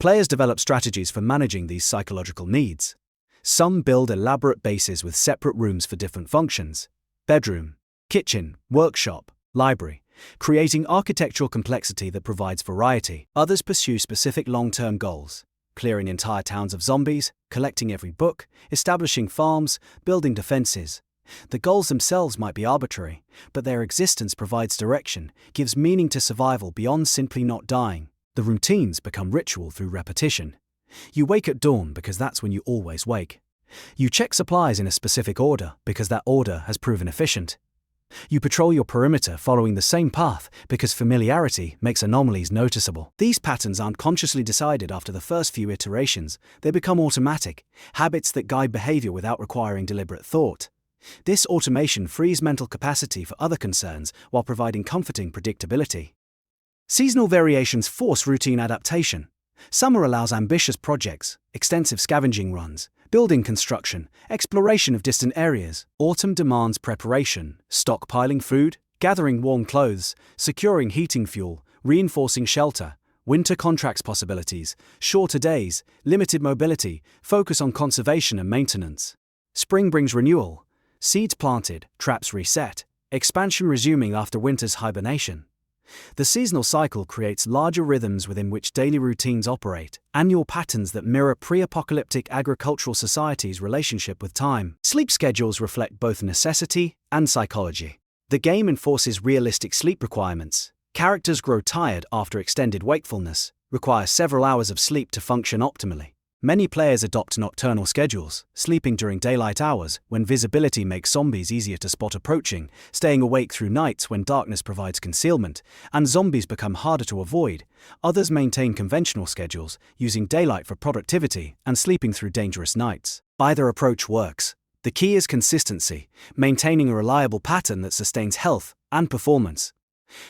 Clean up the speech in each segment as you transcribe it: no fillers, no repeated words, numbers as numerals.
Players develop strategies for managing these psychological needs. Some build elaborate bases with separate rooms for different functions: bedroom, kitchen, workshop, library, creating architectural complexity that provides variety. Others pursue specific long-term goals: clearing entire towns of zombies, collecting every book, establishing farms, building defenses. The goals themselves might be arbitrary, but their existence provides direction, gives meaning to survival beyond simply not dying. The routines become ritual through repetition. You wake at dawn because that's when you always wake. You check supplies in a specific order because that order has proven efficient. You patrol your perimeter following the same path because familiarity makes anomalies noticeable. These patterns aren't consciously decided after the first few iterations, they become automatic, habits that guide behavior without requiring deliberate thought. This automation frees mental capacity for other concerns while providing comforting predictability. Seasonal variations force routine adaptation. Summer allows ambitious projects, extensive scavenging runs, building construction, exploration of distant areas. Autumn demands preparation, stockpiling food, gathering warm clothes, securing heating fuel, reinforcing shelter. Winter contracts possibilities, shorter days, limited mobility, focus on conservation and maintenance. Spring brings renewal, seeds planted, traps reset, expansion resuming after winter's hibernation. The seasonal cycle creates larger rhythms within which daily routines operate, annual patterns that mirror pre-apocalyptic agricultural societies' relationship with time. Sleep schedules reflect both necessity and psychology. The game enforces realistic sleep requirements. Characters grow tired after extended wakefulness, require several hours of sleep to function optimally. Many players adopt nocturnal schedules, sleeping during daylight hours when visibility makes zombies easier to spot approaching, staying awake through nights when darkness provides concealment, and zombies become harder to avoid. Others maintain conventional schedules, using daylight for productivity and sleeping through dangerous nights. Either approach works. The key is consistency, maintaining a reliable pattern that sustains health and performance.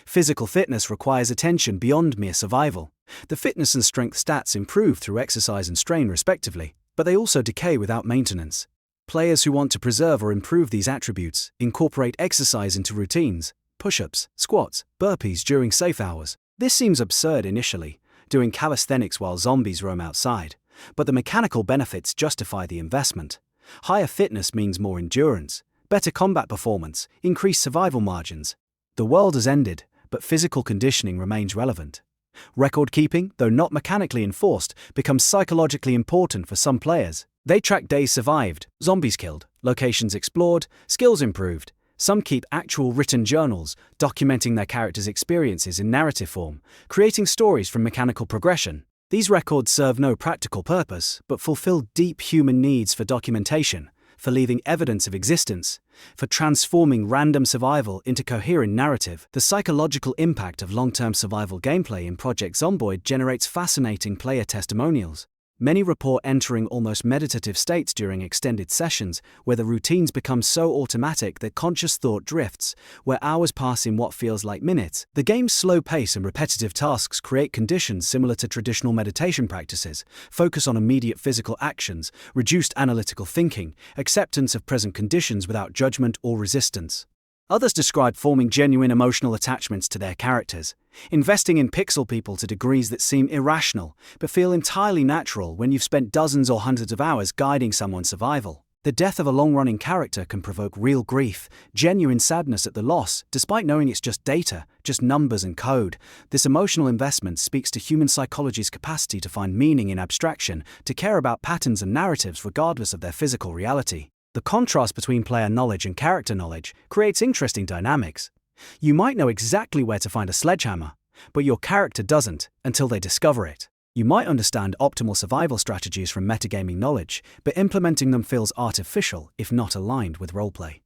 Physical fitness requires attention beyond mere survival. The fitness and strength stats improve through exercise and strain respectively, but they also decay without maintenance. Players who want to preserve or improve these attributes incorporate exercise into routines: push-ups, squats, burpees during safe hours. This seems absurd initially, doing calisthenics while zombies roam outside, but the mechanical benefits justify the investment. Higher fitness means more endurance, better combat performance, increased survival margins. The world has ended, but physical conditioning remains relevant. Record keeping, though not mechanically enforced, becomes psychologically important for some players. They track days survived, zombies killed, locations explored, skills improved. Some keep actual written journals, documenting their characters' experiences in narrative form, creating stories from mechanical progression. These records serve no practical purpose, but fulfill deep human needs for documentation, for leaving evidence of existence, for transforming random survival into coherent narrative. The psychological impact of long-term survival gameplay in Project Zomboid generates fascinating player testimonials. Many report entering almost meditative states during extended sessions, where the routines become so automatic that conscious thought drifts, where hours pass in what feels like minutes. The game's slow pace and repetitive tasks create conditions similar to traditional meditation practices: focus on immediate physical actions, reduced analytical thinking, acceptance of present conditions without judgment or resistance. Others describe forming genuine emotional attachments to their characters, investing in pixel people to degrees that seem irrational, but feel entirely natural when you've spent dozens or hundreds of hours guiding someone's survival. The death of a long-running character can provoke real grief, genuine sadness at the loss, despite knowing it's just data, just numbers and code. This emotional investment speaks to human psychology's capacity to find meaning in abstraction, to care about patterns and narratives regardless of their physical reality. The contrast between player knowledge and character knowledge creates interesting dynamics. You might know exactly where to find a sledgehammer, but your character doesn't until they discover it. You might understand optimal survival strategies from metagaming knowledge, but implementing them feels artificial if not aligned with roleplay.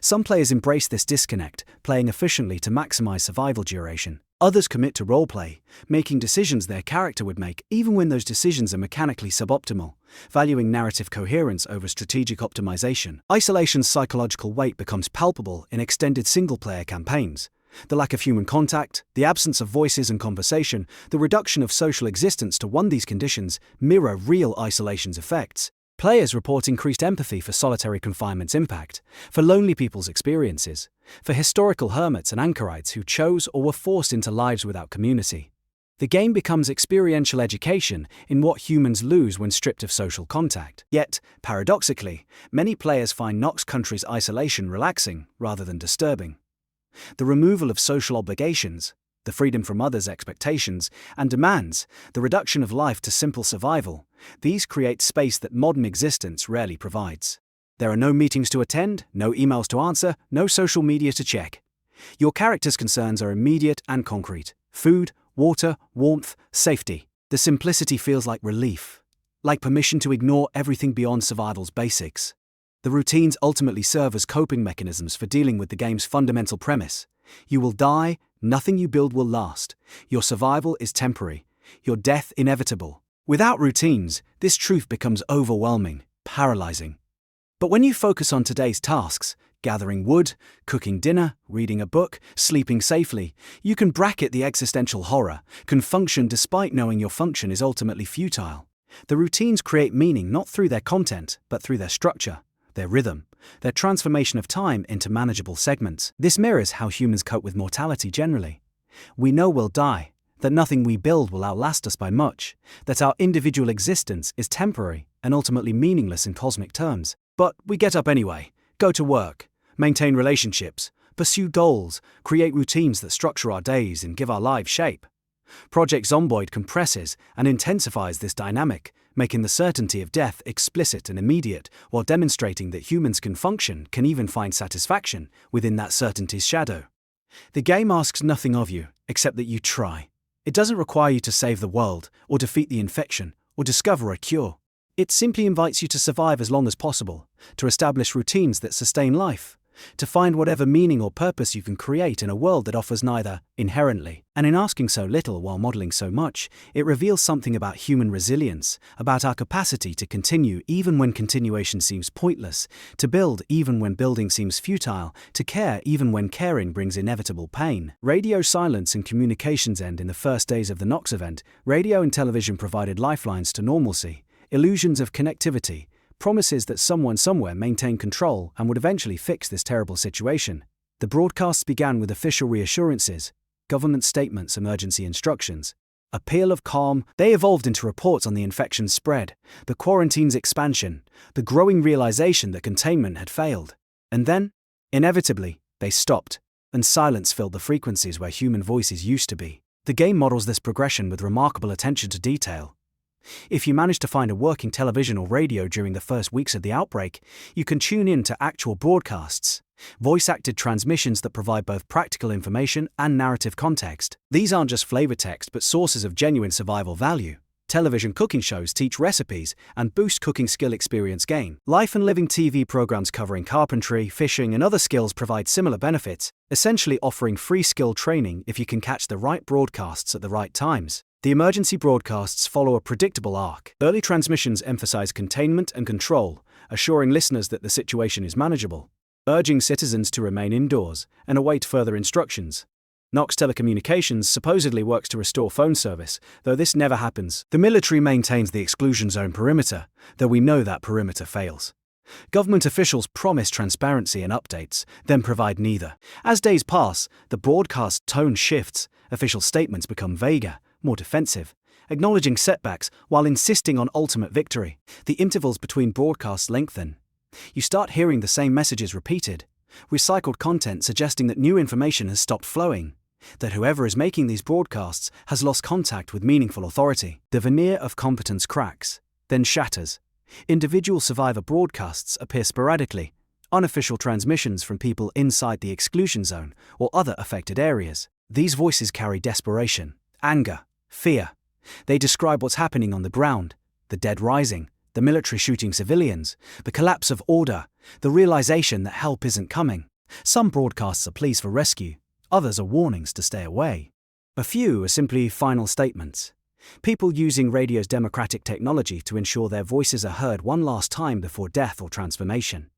Some players embrace this disconnect, playing efficiently to maximize survival duration. Others commit to roleplay, making decisions their character would make even when those decisions are mechanically suboptimal, valuing narrative coherence over strategic optimization. Isolation's psychological weight becomes palpable in extended single-player campaigns. The lack of human contact, the absence of voices and conversation, the reduction of social existence to these conditions mirror real isolation's effects. Players report increased empathy for solitary confinement's impact, for lonely people's experiences, for historical hermits and anchorites who chose or were forced into lives without community. The game becomes experiential education in what humans lose when stripped of social contact. Yet, paradoxically, many players find Knox County's isolation relaxing rather than disturbing. The removal of social obligations, the freedom from others' expectations and demands, the reduction of life to simple survival, these create space that modern existence rarely provides. There are no meetings to attend, no emails to answer, no social media to check. Your character's concerns are immediate and concrete: food, water, warmth, safety. The simplicity feels like relief, like permission to ignore everything beyond survival's basics. The routines ultimately serve as coping mechanisms for dealing with the game's fundamental premise. You will die, nothing you build will last. Your survival is temporary, your death inevitable. Without routines, this truth becomes overwhelming, paralyzing. But when you focus on today's tasks, gathering wood, cooking dinner, reading a book, sleeping safely, you can bracket the existential horror, can function despite knowing your function is ultimately futile. The routines create meaning not through their content, but through their structure, their rhythm, their transformation of time into manageable segments. This mirrors how humans cope with mortality generally. We know we'll die, that nothing we build will outlast us by much, that our individual existence is temporary and ultimately meaningless in cosmic terms. But we get up anyway, go to work, maintain relationships, pursue goals, create routines that structure our days and give our lives shape. Project Zomboid compresses and intensifies this dynamic, making the certainty of death explicit and immediate, while demonstrating that humans can function, can even find satisfaction, within that certainty's shadow. The game asks nothing of you, except that you try. It doesn't require you to save the world, or defeat the infection, or discover a cure. It simply invites you to survive as long as possible, to establish routines that sustain life, to find whatever meaning or purpose you can create in a world that offers neither, inherently. And in asking so little while modeling so much, it reveals something about human resilience, about our capacity to continue even when continuation seems pointless, to build even when building seems futile, to care even when caring brings inevitable pain. Radio silence and communications end in the first days of the Knox event. Radio and television provided lifelines to normalcy, illusions of connectivity, promises that someone somewhere maintained control and would eventually fix this terrible situation. The broadcasts began with official reassurances, government statements, emergency instructions. A peal of calm, they evolved into reports on the infection's spread, the quarantine's expansion, the growing realization that containment had failed. And then, inevitably, they stopped, and silence filled the frequencies where human voices used to be. The game models this progression with remarkable attention to detail. If you manage to find a working television or radio during the first weeks of the outbreak, you can tune in to actual broadcasts, voice-acted transmissions that provide both practical information and narrative context. These aren't just flavor text but sources of genuine survival value. Television cooking shows teach recipes and boost cooking skill experience gain. Life and living TV programs covering carpentry, fishing, and other skills provide similar benefits, essentially offering free skill training if you can catch the right broadcasts at the right times. The emergency broadcasts follow a predictable arc. Early transmissions emphasize containment and control, assuring listeners that the situation is manageable, urging citizens to remain indoors and await further instructions. Knox Telecommunications supposedly works to restore phone service, though this never happens. The military maintains the exclusion zone perimeter, though we know that perimeter fails. Government officials promise transparency and updates, then provide neither. As days pass, the broadcast tone shifts, official statements become vaguer, more defensive, acknowledging setbacks while insisting on ultimate victory. The intervals between broadcasts lengthen. You start hearing the same messages repeated, recycled content suggesting that new information has stopped flowing, that whoever is making these broadcasts has lost contact with meaningful authority. The veneer of competence cracks, then shatters. Individual survivor broadcasts appear sporadically, unofficial transmissions from people inside the exclusion zone or other affected areas. These voices carry desperation, anger, fear. They describe what's happening on the ground, the dead rising, the military shooting civilians, the collapse of order, the realization that help isn't coming. Some broadcasts are pleas for rescue, others are warnings to stay away. A few are simply final statements. People using radio's democratic technology to ensure their voices are heard one last time before death or transformation.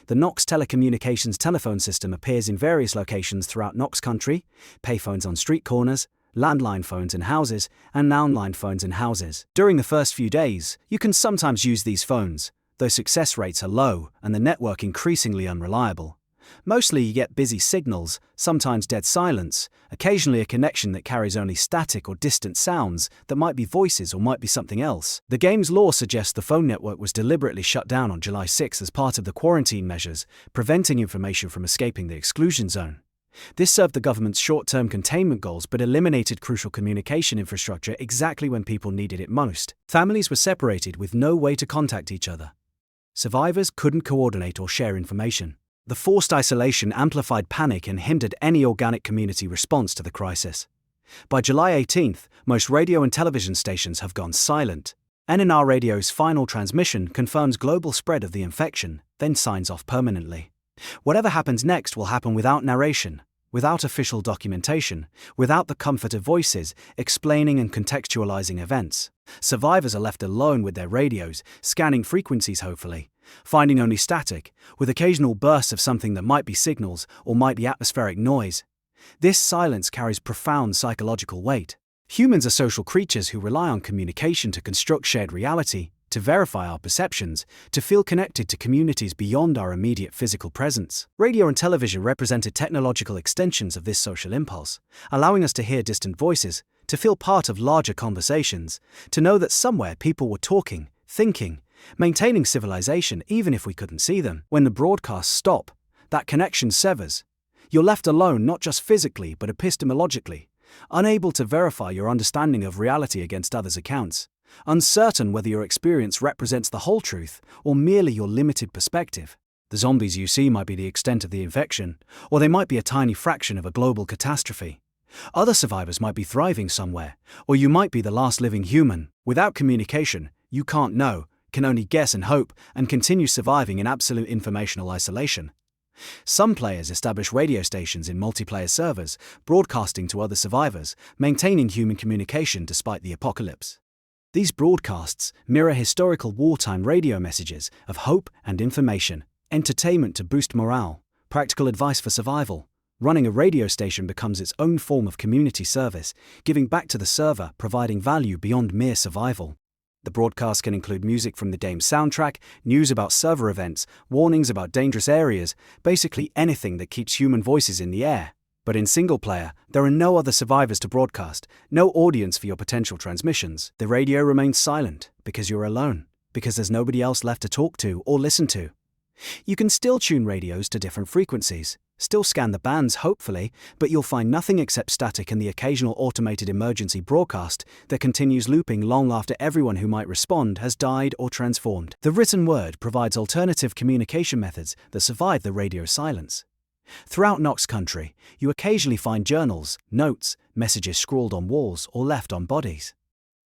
The Knox Telecommunications telephone system appears in various locations throughout Knox County: payphones on street corners, landline phones in houses, and landline phones in houses. During the first few days, you can sometimes use these phones, though success rates are low and the network increasingly unreliable. Mostly you get busy signals, sometimes dead silence, occasionally a connection that carries only static or distant sounds that might be voices or might be something else. The game's lore suggests the phone network was deliberately shut down on July 6 as part of the quarantine measures, preventing information from escaping the exclusion zone. This served the government's short-term containment goals but eliminated crucial communication infrastructure exactly when people needed it most. Families were separated with no way to contact each other. Survivors couldn't coordinate or share information. The forced isolation amplified panic and hindered any organic community response to the crisis. By July 18th, most radio and television stations have gone silent. NNR Radio's final transmission confirms global spread of the infection, then signs off permanently. Whatever happens next will happen without narration, without official documentation, without the comfort of voices explaining and contextualizing events. Survivors are left alone with their radios, scanning frequencies hopefully, finding only static, with occasional bursts of something that might be signals or might be atmospheric noise. This silence carries profound psychological weight. Humans are social creatures who rely on communication to construct shared reality, to verify our perceptions, to feel connected to communities beyond our immediate physical presence. Radio and television represented technological extensions of this social impulse, allowing us to hear distant voices, to feel part of larger conversations, to know that somewhere people were talking, thinking, maintaining civilization even if we couldn't see them. When the broadcasts stop, that connection severs. You're left alone not just physically but epistemologically, unable to verify your understanding of reality against others' accounts, uncertain whether your experience represents the whole truth or merely your limited perspective. The zombies you see might be the extent of the infection, or they might be a tiny fraction of a global catastrophe. Other survivors might be thriving somewhere, or you might be the last living human. Without communication, you can't know, can only guess and hope, and continue surviving in absolute informational isolation. Some players establish radio stations in multiplayer servers, broadcasting to other survivors, maintaining human communication despite the apocalypse. These broadcasts mirror historical wartime radio messages of hope and information, entertainment to boost morale, practical advice for survival. Running a radio station becomes its own form of community service, giving back to the server, providing value beyond mere survival. The broadcast can include music from the game's soundtrack, news about server events, warnings about dangerous areas, basically anything that keeps human voices in the air. But in single player, there are no other survivors to broadcast, no audience for your potential transmissions. The radio remains silent because you're alone, because there's nobody else left to talk to or listen to. You can still tune radios to different frequencies, still scan the bands hopefully, but you'll find nothing except static and the occasional automated emergency broadcast that continues looping long after everyone who might respond has died or transformed. The written word provides alternative communication methods that survive the radio silence. Throughout Knox County, you occasionally find journals, notes, messages scrawled on walls or left on bodies.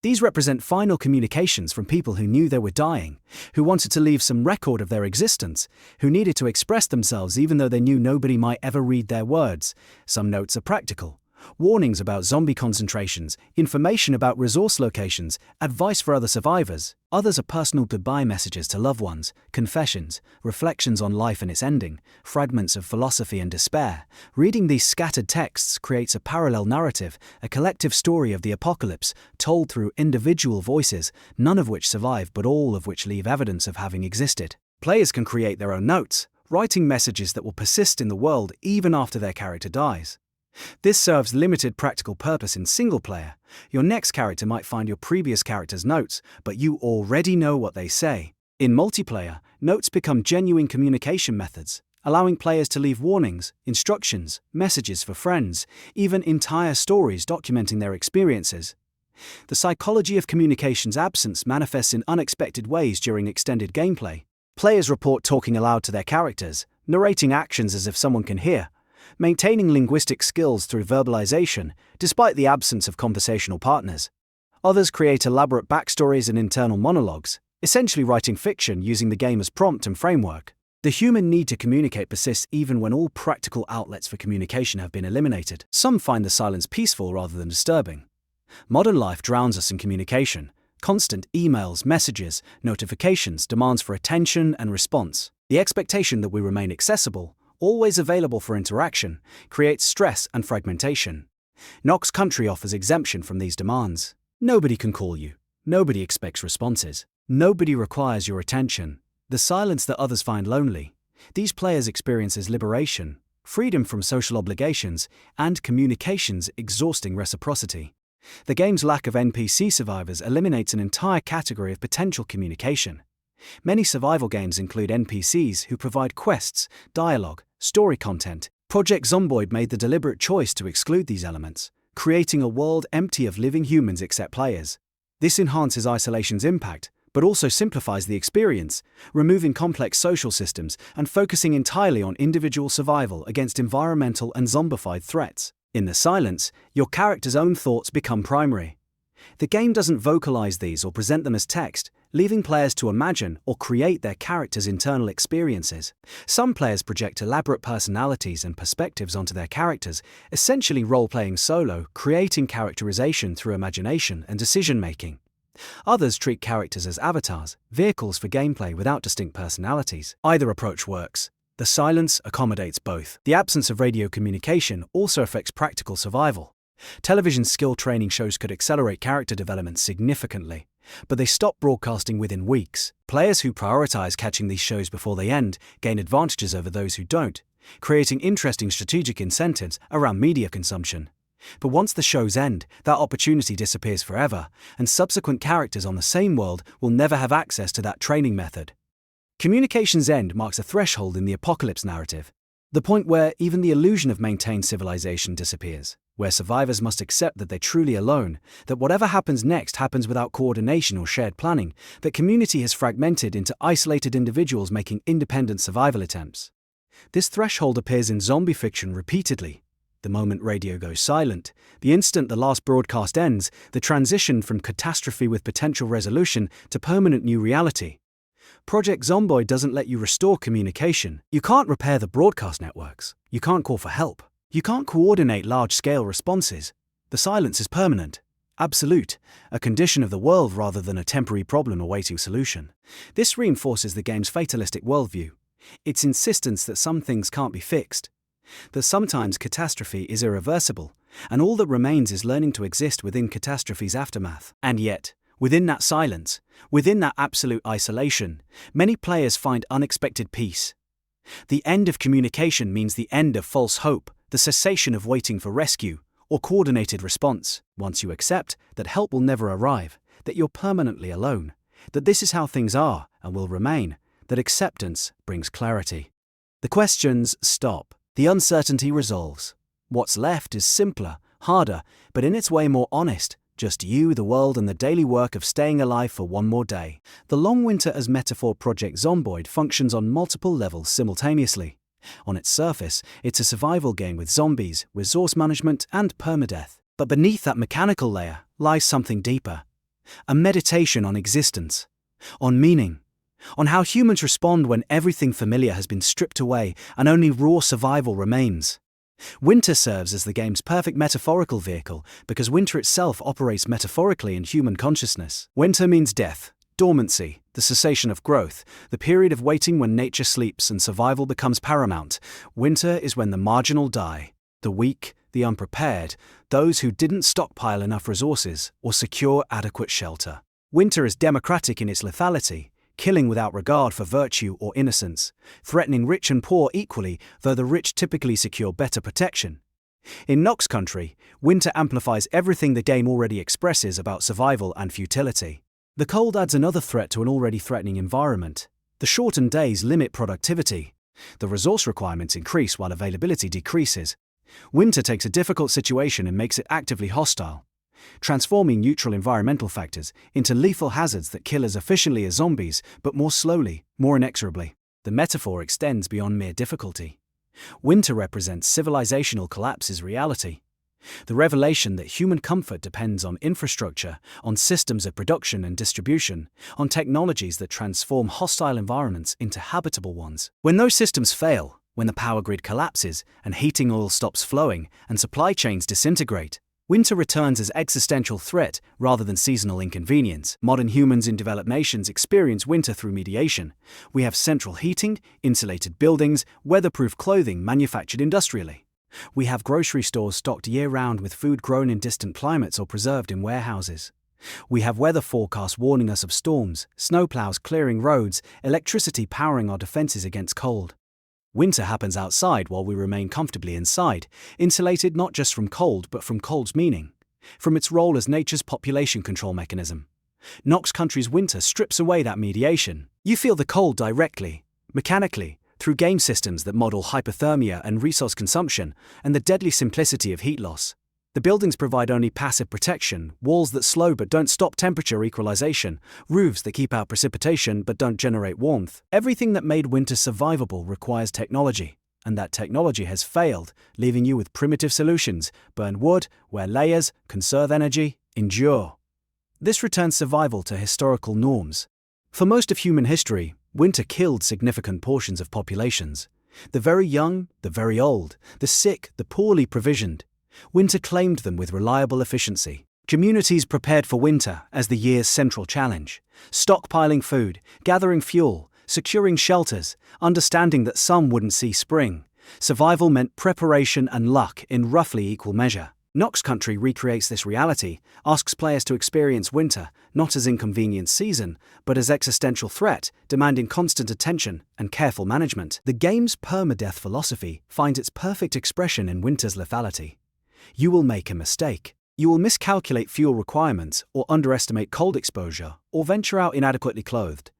These represent final communications from people who knew they were dying, who wanted to leave some record of their existence, who needed to express themselves even though they knew nobody might ever read their words. Some notes are practical. Warnings about zombie concentrations, information about resource locations, advice for other survivors. Others are personal goodbye messages to loved ones, confessions, reflections on life and its ending, fragments of philosophy and despair. Reading these scattered texts creates a parallel narrative, a collective story of the apocalypse, told through individual voices, none of which survive but all of which leave evidence of having existed. Players can create their own notes, writing messages that will persist in the world even after their character dies. This serves limited practical purpose in single player. Your next character might find your previous character's notes, but you already know what they say. In multiplayer, notes become genuine communication methods, allowing players to leave warnings, instructions, messages for friends, even entire stories documenting their experiences. The psychology of communication's absence manifests in unexpected ways during extended gameplay. Players report talking aloud to their characters, narrating actions as if someone can hear, maintaining linguistic skills through verbalization, despite the absence of conversational partners. Others create elaborate backstories and internal monologues, essentially writing fiction using the game as prompt and framework. The human need to communicate persists even when all practical outlets for communication have been eliminated. Some find the silence peaceful rather than disturbing. Modern life drowns us in communication. Constant emails, messages, notifications, demands for attention and response. The expectation that we remain accessible, always available for interaction, creates stress and fragmentation. Knox County offers exemption from these demands. Nobody can call you. Nobody expects responses. Nobody requires your attention. The silence that others find lonely, These players experience liberation, freedom from social obligations, and communication's exhausting reciprocity. The game's lack of NPC survivors eliminates an entire category of potential communication. Many survival games include NPCs who provide quests, dialogue, story content. Project Zomboid made the deliberate choice to exclude these elements, creating a world empty of living humans except players. This enhances isolation's impact, but also simplifies the experience, removing complex social systems and focusing entirely on individual survival against environmental and zombified threats. In the silence, your character's own thoughts become primary. The game doesn't vocalize these or present them as text, leaving players to imagine or create their character's internal experiences. Some players project elaborate personalities and perspectives onto their characters, essentially role-playing solo, creating characterization through imagination and decision-making. Others treat characters as avatars, vehicles for gameplay without distinct personalities. Either approach works. The silence accommodates both. The absence of radio communication also affects practical survival. Television skill training shows could accelerate character development significantly, but they stop broadcasting within weeks. Players who prioritize catching these shows before they end gain advantages over those who don't, creating interesting strategic incentives around media consumption. But once the shows end, that opportunity disappears forever, and subsequent characters on the same world will never have access to that training method. Communication's end marks a threshold in the apocalypse narrative, the point where even the illusion of maintained civilization disappears, where survivors must accept that they're truly alone, that whatever happens next happens without coordination or shared planning, that community has fragmented into isolated individuals making independent survival attempts. This threshold appears in zombie fiction repeatedly. The moment radio goes silent, the instant the last broadcast ends, the transition from catastrophe with potential resolution to permanent new reality. Project Zomboid doesn't let you restore communication. You can't repair the broadcast networks. You can't call for help. You can't coordinate large-scale responses. The silence is permanent, absolute, a condition of the world rather than a temporary problem awaiting solution. This reinforces the game's fatalistic worldview, its insistence that some things can't be fixed, that sometimes catastrophe is irreversible, and all that remains is learning to exist within catastrophe's aftermath. And yet, within that silence, within that absolute isolation, many players find unexpected peace. The end of communication means the end of false hope, the cessation of waiting for rescue or coordinated response. Once you accept that help will never arrive, that you're permanently alone, that this is how things are and will remain, that acceptance brings clarity. The questions stop. The uncertainty resolves. What's left is simpler, harder, but in its way more honest. Just you, the world, and the daily work of staying alive for one more day. The long winter as metaphor Project Zomboid functions on multiple levels simultaneously. On its surface, it's a survival game with zombies, resource management, and permadeath. But beneath that mechanical layer lies something deeper. A meditation on existence, on meaning, on how humans respond when everything familiar has been stripped away and only raw survival remains. Winter serves as the game's perfect metaphorical vehicle because winter itself operates metaphorically in human consciousness. Winter means death, dormancy, the cessation of growth, the period of waiting when nature sleeps and survival becomes paramount. Winter is when the marginal die, the weak, the unprepared, those who didn't stockpile enough resources or secure adequate shelter. Winter is democratic in its lethality, killing without regard for virtue or innocence, threatening rich and poor equally, though the rich typically secure better protection. In Knox County, winter amplifies everything the game already expresses about survival and futility. The cold adds another threat to an already threatening environment. The shortened days limit productivity. The resource requirements increase while availability decreases. Winter takes a difficult situation and makes it actively hostile, transforming neutral environmental factors into lethal hazards that kill as efficiently as zombies, but more slowly, more inexorably. The metaphor extends beyond mere difficulty. Winter represents civilizational collapse's reality. The revelation that human comfort depends on infrastructure, on systems of production and distribution, on technologies that transform hostile environments into habitable ones. When those systems fail, when the power grid collapses and heating oil stops flowing and supply chains disintegrate, winter returns as existential threat rather than seasonal inconvenience. Modern humans in developed nations experience winter through mediation. We have central heating, insulated buildings, weatherproof clothing manufactured industrially. We have grocery stores stocked year-round with food grown in distant climates or preserved in warehouses. We have weather forecasts warning us of storms, snowplows clearing roads, electricity powering our defenses against cold. Winter happens outside while we remain comfortably inside, insulated not just from cold but from cold's meaning, from its role as nature's population control mechanism. Knox Country's winter strips away that mediation. You feel the cold directly, mechanically, through game systems that model hypothermia and resource consumption, and the deadly simplicity of heat loss. The buildings provide only passive protection, walls that slow but don't stop temperature equalization, roofs that keep out precipitation but don't generate warmth. Everything that made winter survivable requires technology, and that technology has failed, leaving you with primitive solutions: burn wood, wear layers, conserve energy, endure. This returns survival to historical norms. For most of human history, winter killed significant portions of populations. The very young, the very old, the sick, the poorly provisioned. Winter claimed them with reliable efficiency. Communities prepared for winter as the year's central challenge, stockpiling food, gathering fuel, securing shelters, understanding that some wouldn't see spring. Survival meant preparation and luck in roughly equal measure. Knox Country recreates this reality, asks players to experience winter not as inconvenient season, but as existential threat, demanding constant attention and careful management. The game's permadeath philosophy finds its perfect expression in winter's lethality. You will make a mistake. You will miscalculate fuel requirements or underestimate cold exposure or venture out inadequately clothed.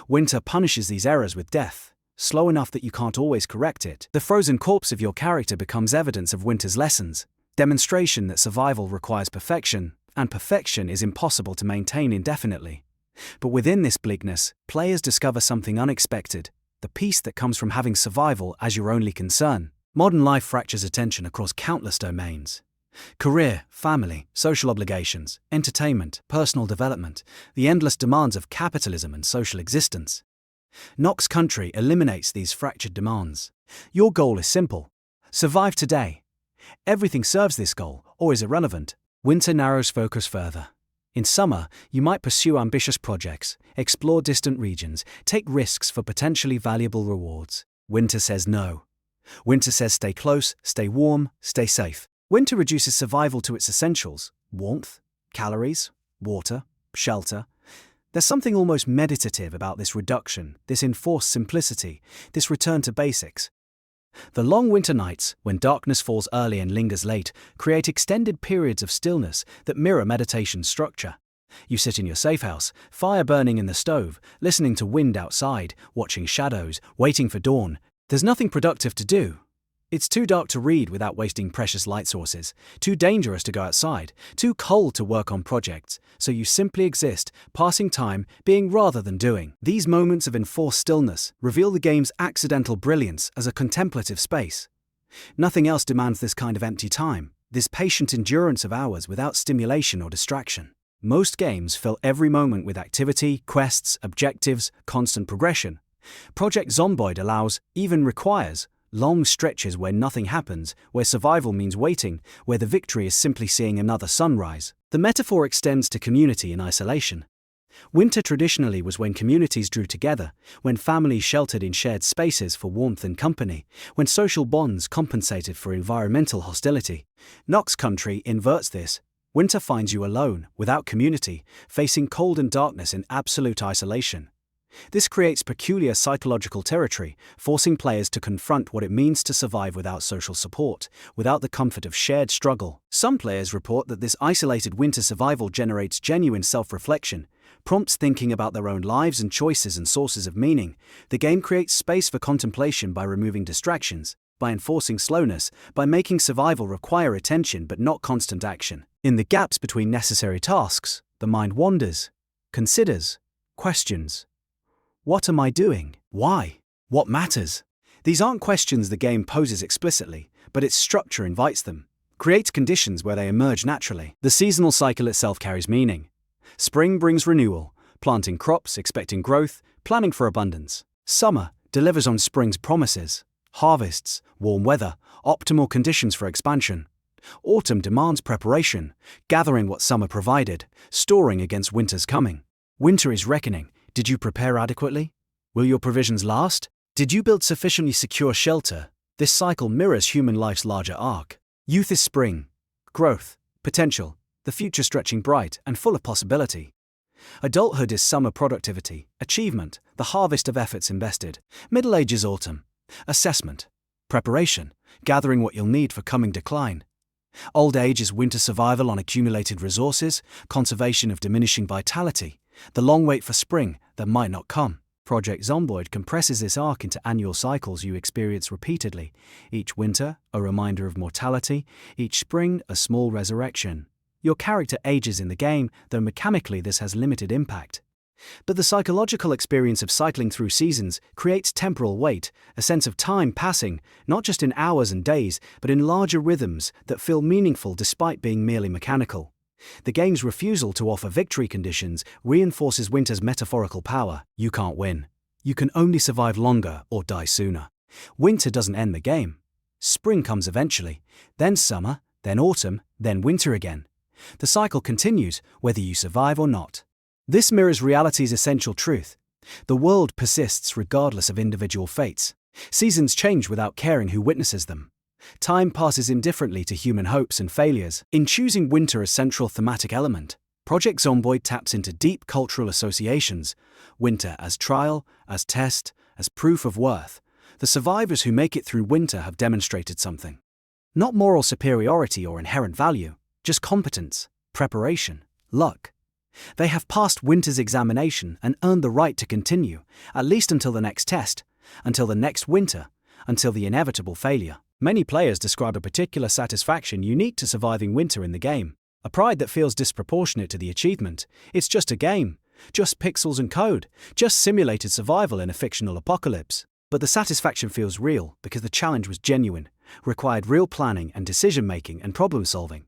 Winter punishes these errors with death, slow enough that you can't always correct it. The frozen corpse of your character becomes evidence of winter's lessons, demonstration that survival requires perfection, and perfection is impossible to maintain indefinitely. But within this bleakness, players discover something unexpected: the peace that comes from having survival as your only concern. Modern life fractures attention across countless domains. Career, family, social obligations, entertainment, personal development, the endless demands of capitalism and social existence. Knox Country eliminates these fractured demands. Your goal is simple: survive today. Everything serves this goal, or is irrelevant. Winter narrows focus further. In summer, you might pursue ambitious projects, explore distant regions, take risks for potentially valuable rewards. Winter says no. Winter says stay close, stay warm, stay safe. Winter reduces survival to its essentials: warmth, calories, water, shelter. There's something almost meditative about this reduction, this enforced simplicity, this return to basics. The long winter nights, when darkness falls early and lingers late, create extended periods of stillness that mirror meditation's structure. You sit in your safe house, fire burning in the stove, listening to wind outside, watching shadows, waiting for dawn. There's nothing productive to do. It's too dark to read without wasting precious light sources, too dangerous to go outside, too cold to work on projects, so you simply exist, passing time, being rather than doing. These moments of enforced stillness reveal the game's accidental brilliance as a contemplative space. Nothing else demands this kind of empty time, this patient endurance of hours without stimulation or distraction. Most games fill every moment with activity, quests, objectives, constant progression. Project Zomboid allows, even requires, long stretches where nothing happens, where survival means waiting, where the victory is simply seeing another sunrise. The metaphor extends to community in isolation. Winter traditionally was when communities drew together, when families sheltered in shared spaces for warmth and company, when social bonds compensated for environmental hostility. Knox Country inverts this. Winter finds you alone, without community, facing cold and darkness in absolute isolation. This creates peculiar psychological territory, forcing players to confront what it means to survive without social support, without the comfort of shared struggle. Some players report that this isolated winter survival generates genuine self-reflection, prompts thinking about their own lives and choices and sources of meaning. The game creates space for contemplation by removing distractions, by enforcing slowness, by making survival require attention but not constant action. In the gaps between necessary tasks, the mind wanders, considers, questions. What am I doing? Why? What matters? These aren't questions the game poses explicitly, but its structure invites them, creates conditions where they emerge naturally. The seasonal cycle itself carries meaning. Spring brings renewal, planting crops, expecting growth, planning for abundance. Summer delivers on spring's promises: harvests, warm weather, optimal conditions for expansion. Autumn demands preparation, gathering what summer provided, storing against winter's coming. Winter is reckoning. Did you prepare adequately? Will your provisions last? Did you build sufficiently secure shelter? This cycle mirrors human life's larger arc. Youth is spring, growth, potential, the future stretching bright and full of possibility. Adulthood is summer productivity, achievement, the harvest of efforts invested. Middle age is autumn, Assessment. Preparation. Gathering what you'll need for coming decline. Old age is winter survival on accumulated resources, conservation of diminishing vitality, the long wait for spring that might not come. Project Zomboid compresses this arc into annual cycles you experience repeatedly. Each winter, a reminder of mortality, each spring, a small resurrection. Your character ages in the game, though mechanically this has limited impact. But the psychological experience of cycling through seasons creates temporal weight, a sense of time passing, not just in hours and days, but in larger rhythms that feel meaningful despite being merely mechanical. The game's refusal to offer victory conditions reinforces winter's metaphorical power. You can't win. You can only survive longer or die sooner. Winter doesn't end the game. Spring comes eventually, then summer, then autumn, then winter again. The cycle continues, whether you survive or not. This mirrors reality's essential truth. The world persists regardless of individual fates. Seasons change without caring who witnesses them. Time passes indifferently to human hopes and failures. In choosing winter as central thematic element, Project Zomboid taps into deep cultural associations. Winter as trial, as test, as proof of worth. The survivors who make it through winter have demonstrated something. Not moral superiority or inherent value, just competence, preparation, luck. They have passed winter's examination and earned the right to continue, at least until the next test, until the next winter, until the inevitable failure. Many players describe a particular satisfaction unique to surviving winter in the game, a pride that feels disproportionate to the achievement. It's just a game, just pixels and code, just simulated survival in a fictional apocalypse. But the satisfaction feels real because the challenge was genuine, required real planning and decision-making and problem-solving.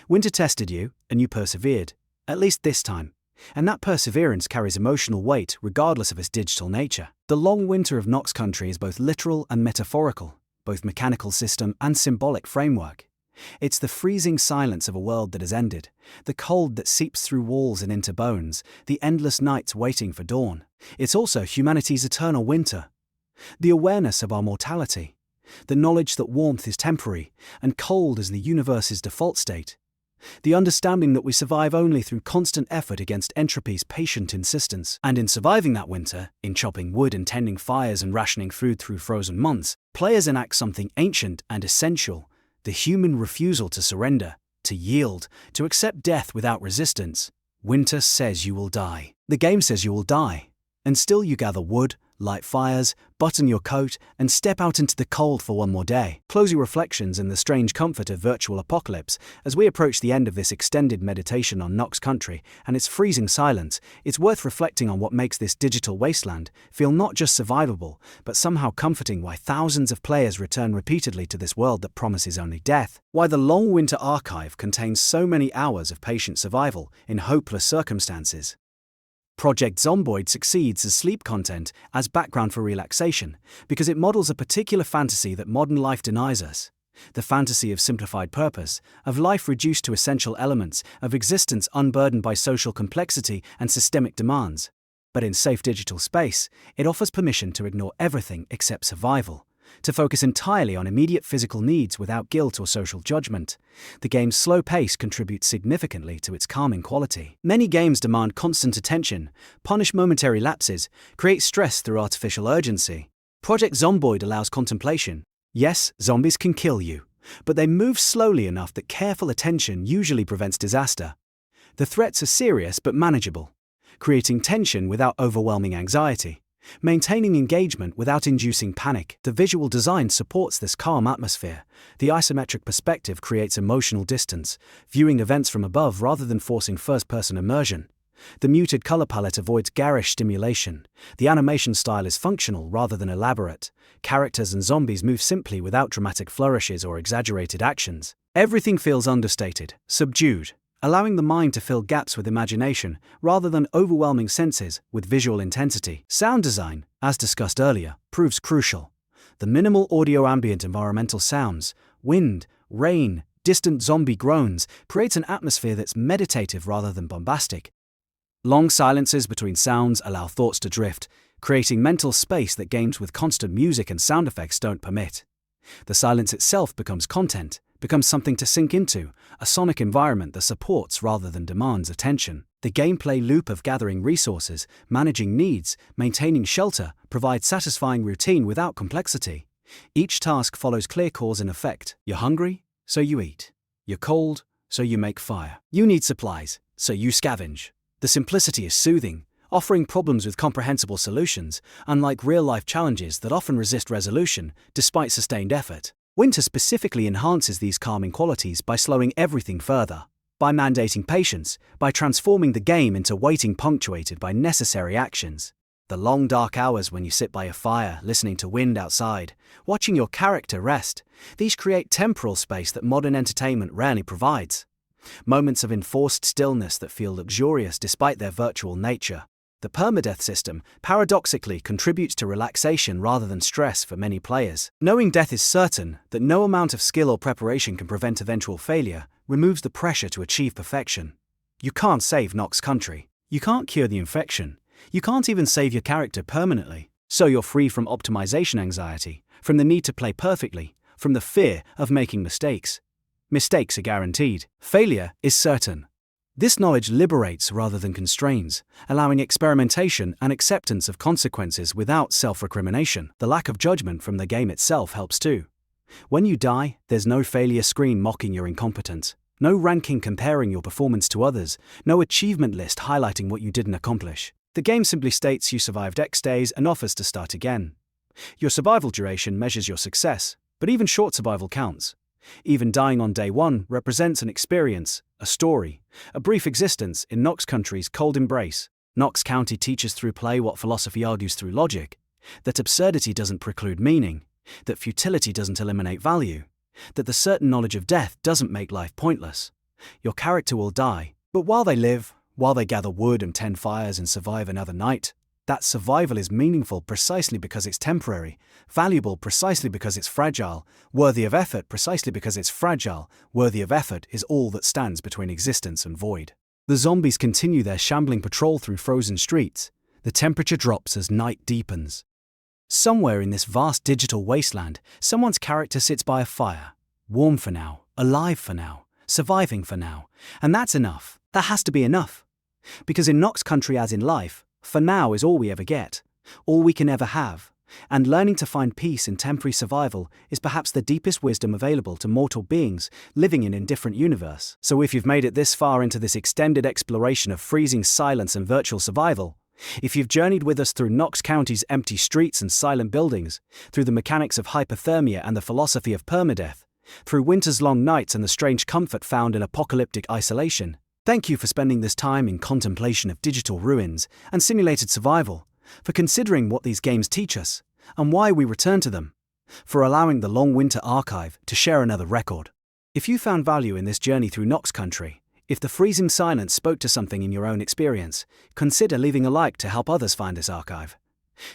Winter tested you, and you persevered, at least this time. And that perseverance carries emotional weight regardless of its digital nature. The long winter of Knox County is both literal and metaphorical, both mechanical system and symbolic framework. It's the freezing silence of a world that has ended, the cold that seeps through walls and into bones, the endless nights waiting for dawn. It's also humanity's eternal winter. The awareness of our mortality, the knowledge that warmth is temporary and cold is the universe's default state. The understanding that we survive only through constant effort against entropy's patient insistence. And in surviving that winter, in chopping wood and tending fires and rationing food through frozen months, players enact something ancient and essential, the human refusal to surrender, to yield, to accept death without resistance. Winter says you will die. The game says you will die. And still you gather wood, light fires, button your coat, and step out into the cold for one more day. Close your reflections in the strange comfort of virtual apocalypse. As we approach the end of this extended meditation on Knox County and its freezing silence, it's worth reflecting on what makes this digital wasteland feel not just survivable, but somehow comforting. Why thousands of players return repeatedly to this world that promises only death. Why the long winter archive contains so many hours of patient survival in hopeless circumstances. Project Zomboid succeeds as sleep content, as background for relaxation, because it models a particular fantasy that modern life denies us. The fantasy of simplified purpose, of life reduced to essential elements, of existence unburdened by social complexity and systemic demands. But in safe digital space, it offers permission to ignore everything except survival, to focus entirely on immediate physical needs without guilt or social judgment. The game's slow pace contributes significantly to its calming quality. Many games demand constant attention, punish momentary lapses, create stress through artificial urgency. Project Zomboid allows contemplation. Yes, zombies can kill you, but they move slowly enough that careful attention usually prevents disaster. The threats are serious but manageable, creating tension without overwhelming anxiety, maintaining engagement without inducing panic. The visual design supports this calm atmosphere. The isometric perspective creates emotional distance, viewing events from above rather than forcing first-person immersion. The muted color palette avoids garish stimulation. The animation style is functional rather than elaborate. Characters and zombies move simply without dramatic flourishes or exaggerated actions. Everything feels understated, subdued, allowing the mind to fill gaps with imagination rather than overwhelming senses with visual intensity. Sound design, as discussed earlier, proves crucial. The minimal audio ambient environmental sounds, wind, rain, distant zombie groans, creates an atmosphere that's meditative rather than bombastic. Long silences between sounds allow thoughts to drift, creating mental space that games with constant music and sound effects don't permit. The silence itself becomes content, becomes something to sink into, a sonic environment that supports rather than demands attention. The gameplay loop of gathering resources, managing needs, maintaining shelter, provides satisfying routine without complexity. Each task follows clear cause and effect. You're hungry, so you eat. You're cold, so you make fire. You need supplies, so you scavenge. The simplicity is soothing, offering problems with comprehensible solutions, unlike real-life challenges that often resist resolution, despite sustained effort. Winter specifically enhances these calming qualities by slowing everything further, by mandating patience, by transforming the game into waiting punctuated by necessary actions. The long dark hours when you sit by a fire, listening to wind outside, watching your character rest, these create temporal space that modern entertainment rarely provides. Moments of enforced stillness that feel luxurious despite their virtual nature. The permadeath system, paradoxically, contributes to relaxation rather than stress for many players. Knowing death is certain, that no amount of skill or preparation can prevent eventual failure, removes the pressure to achieve perfection. You can't save Knox County. You can't cure the infection. You can't even save your character permanently. So you're free from optimization anxiety, from the need to play perfectly, from the fear of making mistakes. Mistakes are guaranteed. Failure is certain. This knowledge liberates rather than constrains, allowing experimentation and acceptance of consequences without self-recrimination. The lack of judgment from the game itself helps too. When you die, there's no failure screen mocking your incompetence, no ranking comparing your performance to others, no achievement list highlighting what you didn't accomplish. The game simply states you survived X days and offers to start again. Your survival duration measures your success, but even short survival counts. Even dying on day one represents an experience, a story, a brief existence in Knox County's cold embrace. Knox County teaches through play what philosophy argues through logic, that absurdity doesn't preclude meaning, that futility doesn't eliminate value, that the certain knowledge of death doesn't make life pointless. Your character will die, but while they live, while they gather wood and tend fires and survive another night, that survival is meaningful precisely because it's temporary, valuable precisely because it's fragile, worthy of effort precisely because it's fragile, worthy of effort is all that stands between existence and void. The zombies continue their shambling patrol through frozen streets. The temperature drops as night deepens. Somewhere in this vast digital wasteland, someone's character sits by a fire, warm for now, alive for now, surviving for now, and that's enough. That has to be enough. Because in Knox County as in life, for now is all we ever get, all we can ever have, and learning to find peace in temporary survival is perhaps the deepest wisdom available to mortal beings living in an indifferent universe. So if you've made it this far into this extended exploration of freezing silence and virtual survival, if you've journeyed with us through Knox County's empty streets and silent buildings, through the mechanics of hypothermia and the philosophy of permadeath, through winter's long nights and the strange comfort found in apocalyptic isolation, thank you for spending this time in contemplation of digital ruins and simulated survival, for considering what these games teach us, and why we return to them, for allowing the Long Winter Archive to share another record. If you found value in this journey through Knox County, if the freezing silence spoke to something in your own experience, consider leaving a like to help others find this archive.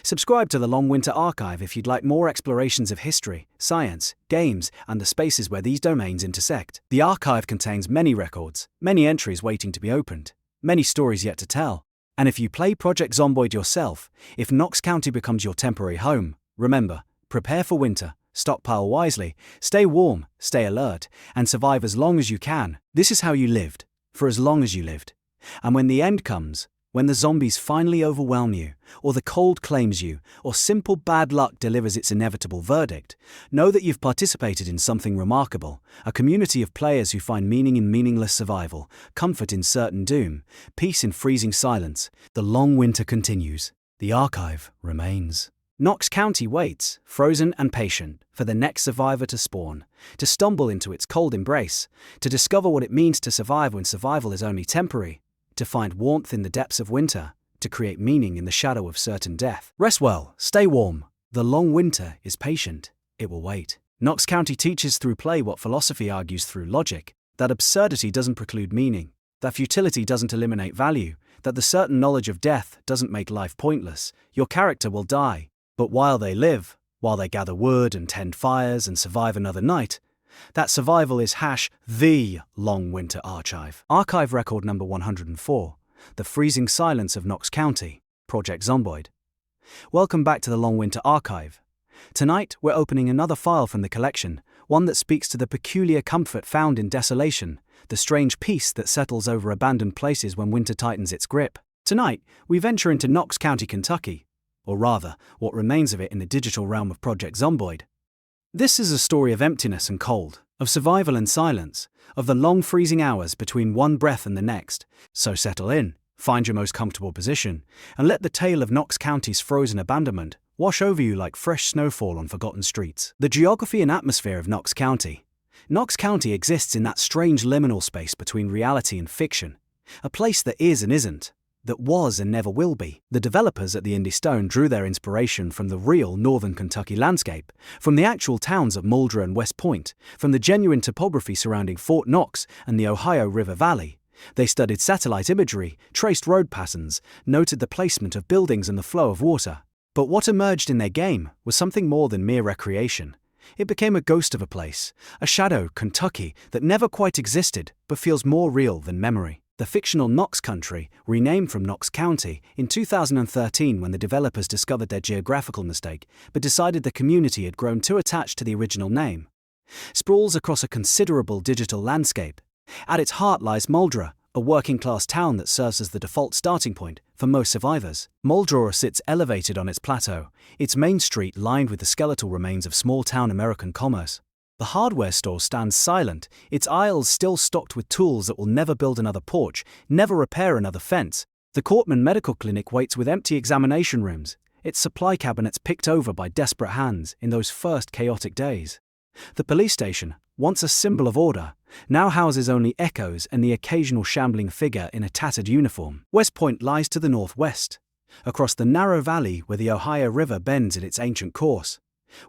Subscribe to the Long Winter Archive if you'd like more explorations of history, science, games, and the spaces where these domains intersect. The archive contains many records, many entries waiting to be opened, many stories yet to tell. And if you play Project Zomboid yourself, if Knox County becomes your temporary home, remember, prepare for winter, stockpile wisely, stay warm, stay alert, and survive as long as you can. This is how you lived, for as long as you lived. And when the end comes, when the zombies finally overwhelm you, or the cold claims you, or simple bad luck delivers its inevitable verdict, know that you've participated in something remarkable, a community of players who find meaning in meaningless survival, comfort in certain doom, peace in freezing silence. The long winter continues. The archive remains. Knox County waits, frozen and patient, for the next survivor to spawn, to stumble into its cold embrace, to discover what it means to survive when survival is only temporary, to find warmth in the depths of winter, to create meaning in the shadow of certain death. Rest well, stay warm. The long winter is patient. It will wait. Knox County teaches through play what philosophy argues through logic, that absurdity doesn't preclude meaning, that futility doesn't eliminate value, that the certain knowledge of death doesn't make life pointless. Your character will die, but while they live, while they gather wood and tend fires and survive another night, that survival is the Long Winter Archive. Archive record number 104, The Freezing Silence of Knox County, Project Zomboid. Welcome back to the Long Winter Archive. Tonight, we're opening another file from the collection, one that speaks to the peculiar comfort found in desolation, the strange peace that settles over abandoned places when winter tightens its grip. Tonight, we venture into Knox County, Kentucky, or rather, what remains of it in the digital realm of Project Zomboid. This is a story of emptiness and cold, of survival and silence, of the long freezing hours between one breath and the next. So settle in, find your most comfortable position, and let the tale of Knox County's frozen abandonment wash over you like fresh snowfall on forgotten streets. The geography and atmosphere of Knox County. Knox County exists in that strange liminal space between reality and fiction, a place that is and isn't, that was and never will be. The developers at the Indy Stone drew their inspiration from the real northern Kentucky landscape, from the actual towns of Muldrow and West Point, from the genuine topography surrounding Fort Knox and the Ohio River Valley. They studied satellite imagery, traced road patterns, noted the placement of buildings and the flow of water. But what emerged in their game was something more than mere recreation. It became a ghost of a place, a shadow, Kentucky, that never quite existed but feels more real than memory. The fictional Knox Country, renamed from Knox County in 2013 when the developers discovered their geographical mistake but decided the community had grown too attached to the original name, sprawls across a considerable digital landscape. At its heart lies Muldrow, a working-class town that serves as the default starting point for most survivors. Muldrow sits elevated on its plateau, its main street lined with the skeletal remains of small-town American commerce. The hardware store stands silent, its aisles still stocked with tools that will never build another porch, never repair another fence. The Cortman Medical Clinic waits with empty examination rooms, its supply cabinets picked over by desperate hands in those first chaotic days. The police station, once a symbol of order, now houses only echoes and the occasional shambling figure in a tattered uniform. West Point lies to the northwest, across the narrow valley where the Ohio River bends in its ancient course.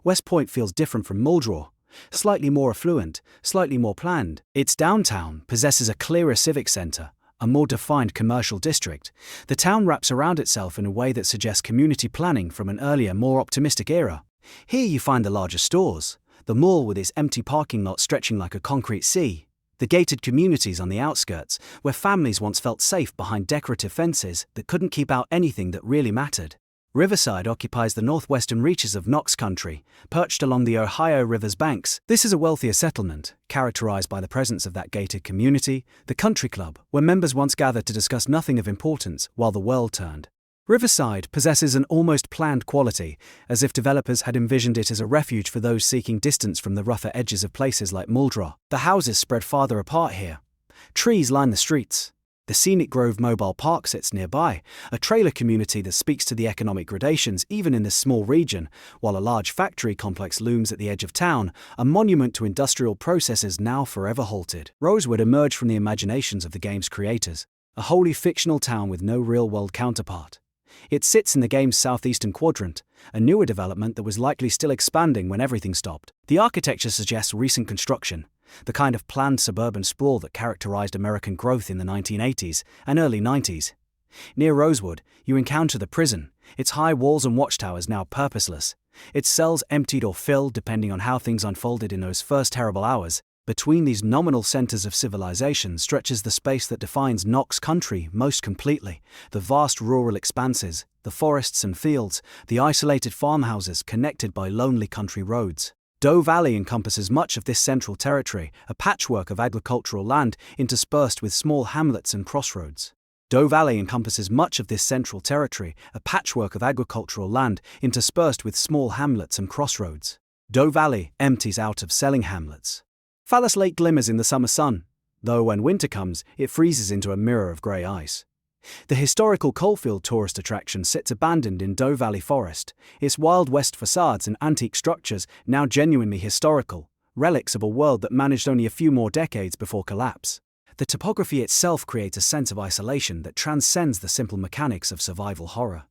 West Point feels different from Muldrow, slightly more affluent, slightly more planned. Its downtown possesses a clearer civic center, a more defined commercial district. The town wraps around itself in a way that suggests community planning from an earlier, more optimistic era. Here you find the larger stores, the mall with its empty parking lot stretching like a concrete sea, the gated communities on the outskirts, where families once felt safe behind decorative fences that couldn't keep out anything that really mattered. Riverside occupies the northwestern reaches of Knox Country, perched along the Ohio River's banks. This is a wealthier settlement, characterized by the presence of that gated community, the country club, where members once gathered to discuss nothing of importance while the world turned. Riverside possesses an almost planned quality, as if developers had envisioned it as a refuge for those seeking distance from the rougher edges of places like Muldrow. The houses spread farther apart here. Trees line the streets. The Scenic Grove Mobile Park sits nearby, a trailer community that speaks to the economic gradations even in this small region, while a large factory complex looms at the edge of town, a monument to industrial processes now forever halted. Rosewood emerged from the imaginations of the game's creators, a wholly fictional town with no real-world counterpart. It sits in the game's southeastern quadrant, a newer development that was likely still expanding when everything stopped. The architecture suggests recent construction, the kind of planned suburban sprawl that characterized American growth in the 1980s and early 90s. Near Rosewood, you encounter the prison, its high walls and watchtowers now purposeless, its cells emptied or filled depending on how things unfolded in those first terrible hours. Between these nominal centers of civilization stretches the space that defines Knox Country most completely, the vast rural expanses, the forests and fields, the isolated farmhouses connected by lonely country roads. Doe Valley encompasses much of this central territory, a patchwork of agricultural land interspersed with small hamlets and crossroads. Doe Valley encompasses much of this central territory, a patchwork of agricultural land interspersed with small hamlets and crossroads. Doe Valley empties out of selling hamlets. Fallas Lake glimmers in the summer sun, though when winter comes, it freezes into a mirror of grey ice. The historical coalfield tourist attraction sits abandoned in Doe Valley Forest, its Wild West facades and antique structures now genuinely historical, relics of a world that managed only a few more decades before collapse. The topography itself creates a sense of isolation that transcends the simple mechanics of survival horror.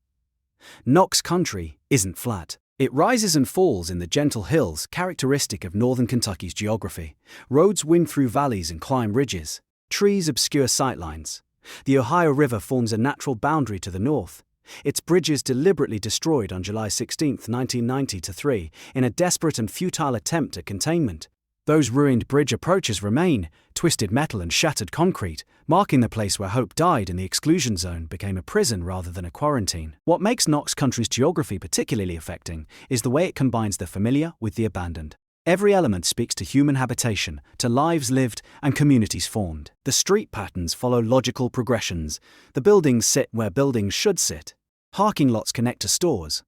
Knox Country isn't flat. It rises and falls in the gentle hills characteristic of northern Kentucky's geography. Roads wind through valleys and climb ridges. Trees obscure sightlines. The Ohio River forms a natural boundary to the north. Its bridges deliberately destroyed on July 16, 1993, in a desperate and futile attempt at containment. Those ruined bridge approaches remain, twisted metal and shattered concrete, marking the place where hope died and the exclusion zone became a prison rather than a quarantine. What makes Knox Country's geography particularly affecting is the way it combines the familiar with the abandoned. Every element speaks to human habitation, to lives lived and communities formed. The street patterns follow logical progressions. The buildings sit where buildings should sit. Parking lots connect to stores.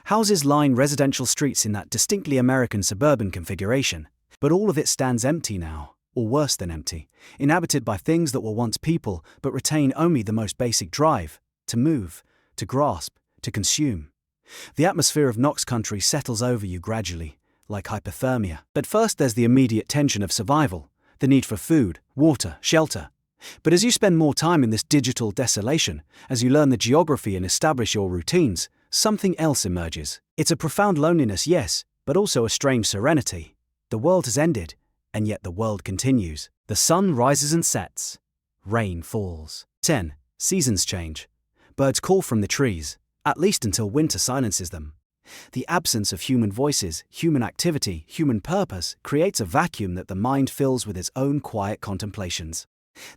Houses line residential streets in that distinctly American suburban configuration. But all of it stands empty now, or worse than empty, inhabited by things that were once people but retain only the most basic drive: to move, to grasp, to consume. The atmosphere of Knox Country settles over you gradually, like hypothermia. But first there's the immediate tension of survival, the need for food, water, shelter. But as you spend more time in this digital desolation, as you learn the geography and establish your routines, something else emerges. It's a profound loneliness, yes, but also a strange serenity. The world has ended, and yet the world continues. The sun rises and sets. Rain falls. 10. Seasons change. Birds call from the trees, at least until winter silences them. The absence of human voices, human activity, human purpose creates a vacuum that the mind fills with its own quiet contemplations.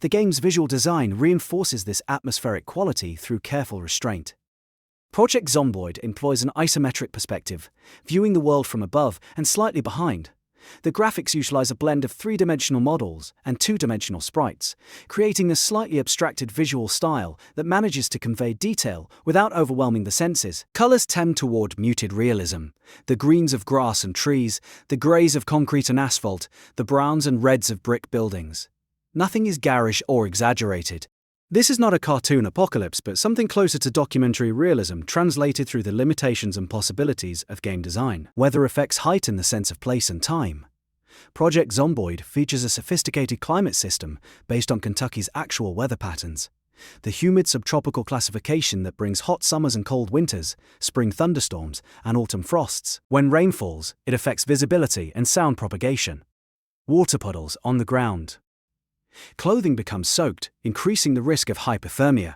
The game's visual design reinforces this atmospheric quality through careful restraint. Project Zomboid employs an isometric perspective, viewing the world from above and slightly behind. The graphics utilize a blend of three-dimensional models and two-dimensional sprites, creating a slightly abstracted visual style that manages to convey detail without overwhelming the senses. Colors tend toward muted realism: the greens of grass and trees, the grays of concrete and asphalt, the browns and reds of brick buildings. Nothing is garish or exaggerated. This is not a cartoon apocalypse, but something closer to documentary realism translated through the limitations and possibilities of game design. Weather effects heighten the sense of place and time. Project Zomboid features a sophisticated climate system based on Kentucky's actual weather patterns. The humid subtropical classification that brings hot summers and cold winters, spring thunderstorms, and autumn frosts. When rain falls, it affects visibility and sound propagation. Water puddles on the ground. Clothing becomes soaked, increasing the risk of hypothermia.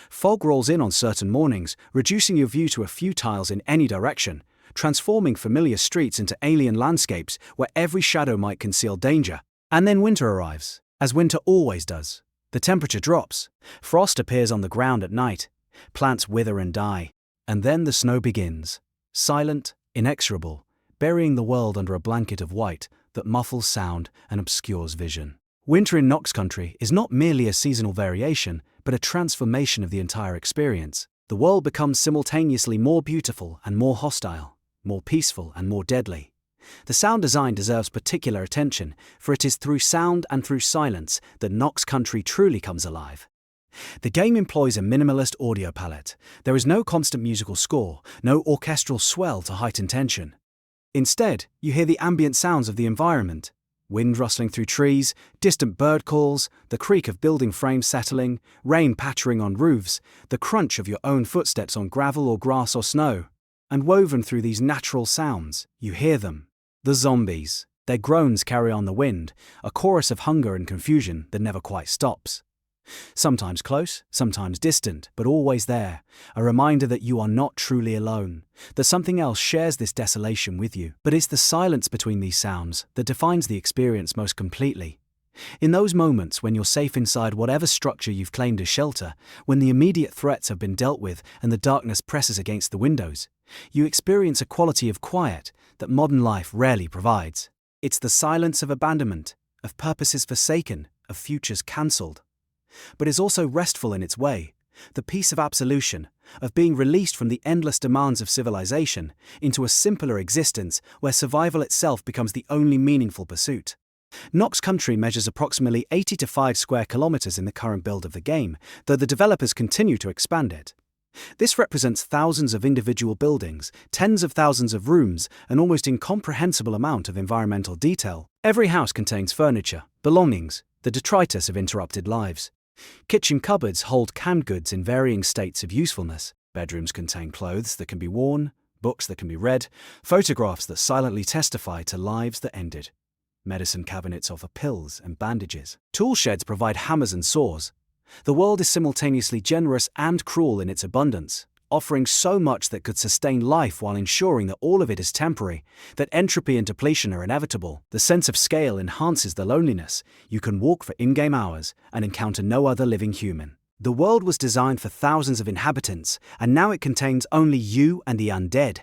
Fog rolls in on certain mornings, reducing your view to a few tiles in any direction, transforming familiar streets into alien landscapes where every shadow might conceal danger. And then winter arrives, as winter always does. The temperature drops. Frost appears on the ground at night. Plants wither and die. And then the snow begins. Silent, inexorable, burying the world under a blanket of white that muffles sound and obscures vision. Winter in Knox Country is not merely a seasonal variation, but a transformation of the entire experience. The world becomes simultaneously more beautiful and more hostile, more peaceful and more deadly. The sound design deserves particular attention, for it is through sound and through silence that Knox Country truly comes alive. The game employs a minimalist audio palette. There is no constant musical score, no orchestral swell to heighten tension. Instead, you hear the ambient sounds of the environment. Wind rustling through trees, distant bird calls, the creak of building frames settling, rain pattering on roofs, the crunch of your own footsteps on gravel or grass or snow. And woven through these natural sounds, you hear them. The zombies. Their groans carry on the wind, a chorus of hunger and confusion that never quite stops. Sometimes close, sometimes distant, but always there, a reminder that you are not truly alone, that something else shares this desolation with you. But it's the silence between these sounds that defines the experience most completely. In those moments when you're safe inside whatever structure you've claimed as shelter, when the immediate threats have been dealt with and the darkness presses against the windows, you experience a quality of quiet that modern life rarely provides. It's the silence of abandonment, of purposes forsaken, of futures cancelled. But is also restful in its way, the peace of absolution, of being released from the endless demands of civilization into a simpler existence where survival itself becomes the only meaningful pursuit. Knox Country measures approximately 85 square kilometers in the current build of the game, though the developers continue to expand it. This represents thousands of individual buildings, tens of thousands of rooms, an almost incomprehensible amount of environmental detail. Every house contains furniture, belongings, the detritus of interrupted lives. Kitchen cupboards hold canned goods in varying states of usefulness. Bedrooms contain clothes that can be worn, books that can be read, photographs that silently testify to lives that ended. Medicine cabinets offer pills and bandages. Tool sheds provide hammers and saws. The world is simultaneously generous and cruel in its abundance, offering so much that could sustain life while ensuring that all of it is temporary, that entropy and depletion are inevitable. The sense of scale enhances the loneliness. You can walk for in-game hours and encounter no other living human. The world was designed for thousands of inhabitants, and now it contains only you and the undead.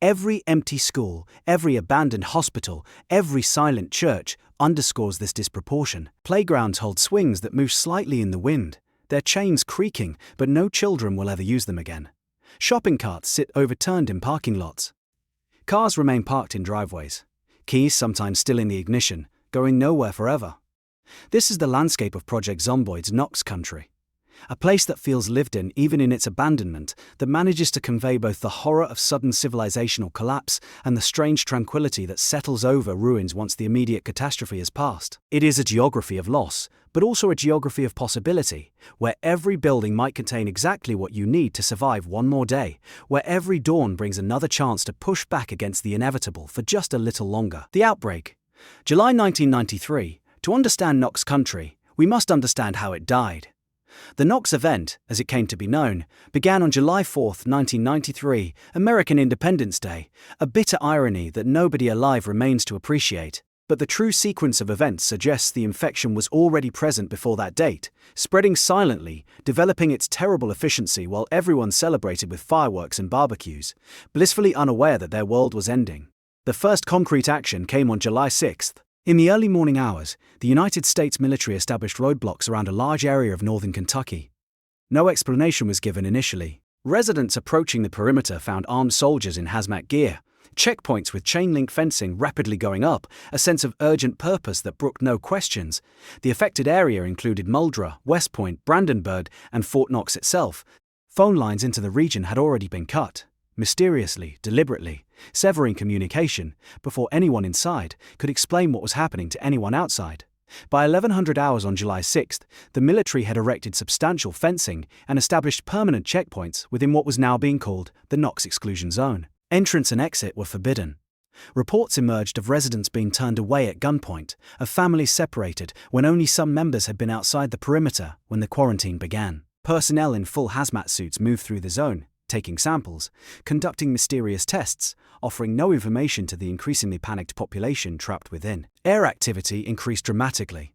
Every empty school, every abandoned hospital, every silent church underscores this disproportion. Playgrounds hold swings that move slightly in the wind, their chains creaking, but no children will ever use them again. Shopping carts sit overturned in parking lots. Cars remain parked in driveways, keys sometimes still in the ignition, going nowhere forever. This is the landscape of Project Zomboid's Knox County. A place that feels lived in even in its abandonment, that manages to convey both the horror of sudden civilizational collapse and the strange tranquility that settles over ruins once the immediate catastrophe has passed. It is a geography of loss, but also a geography of possibility, where every building might contain exactly what you need to survive one more day, where every dawn brings another chance to push back against the inevitable for just a little longer. The outbreak. July 1993. To understand Knox County, we must understand how it died. The Knox event, as it came to be known, began on July 4, 1993, American Independence Day, a bitter irony that nobody alive remains to appreciate. But the true sequence of events suggests the infection was already present before that date, spreading silently, developing its terrible efficiency while everyone celebrated with fireworks and barbecues, blissfully unaware that their world was ending. The first concrete action came on July 6. In the early morning hours, the United States military established roadblocks around a large area of northern Kentucky. No explanation was given initially. Residents approaching the perimeter found armed soldiers in hazmat gear, checkpoints with chain-link fencing rapidly going up, a sense of urgent purpose that brooked no questions. The affected area included Muldra, West Point, Brandenburg, and Fort Knox itself. Phone lines into the region had already been cut, mysteriously, deliberately, severing communication, before anyone inside could explain what was happening to anyone outside. By 1100 hours on July 6, the military had erected substantial fencing and established permanent checkpoints within what was now being called the Knox Exclusion Zone. Entrance and exit were forbidden. Reports emerged of residents being turned away at gunpoint, of families separated when only some members had been outside the perimeter when the quarantine began. Personnel in full hazmat suits moved through the zone, taking samples, conducting mysterious tests, offering no information to the increasingly panicked population trapped within. Air activity increased dramatically.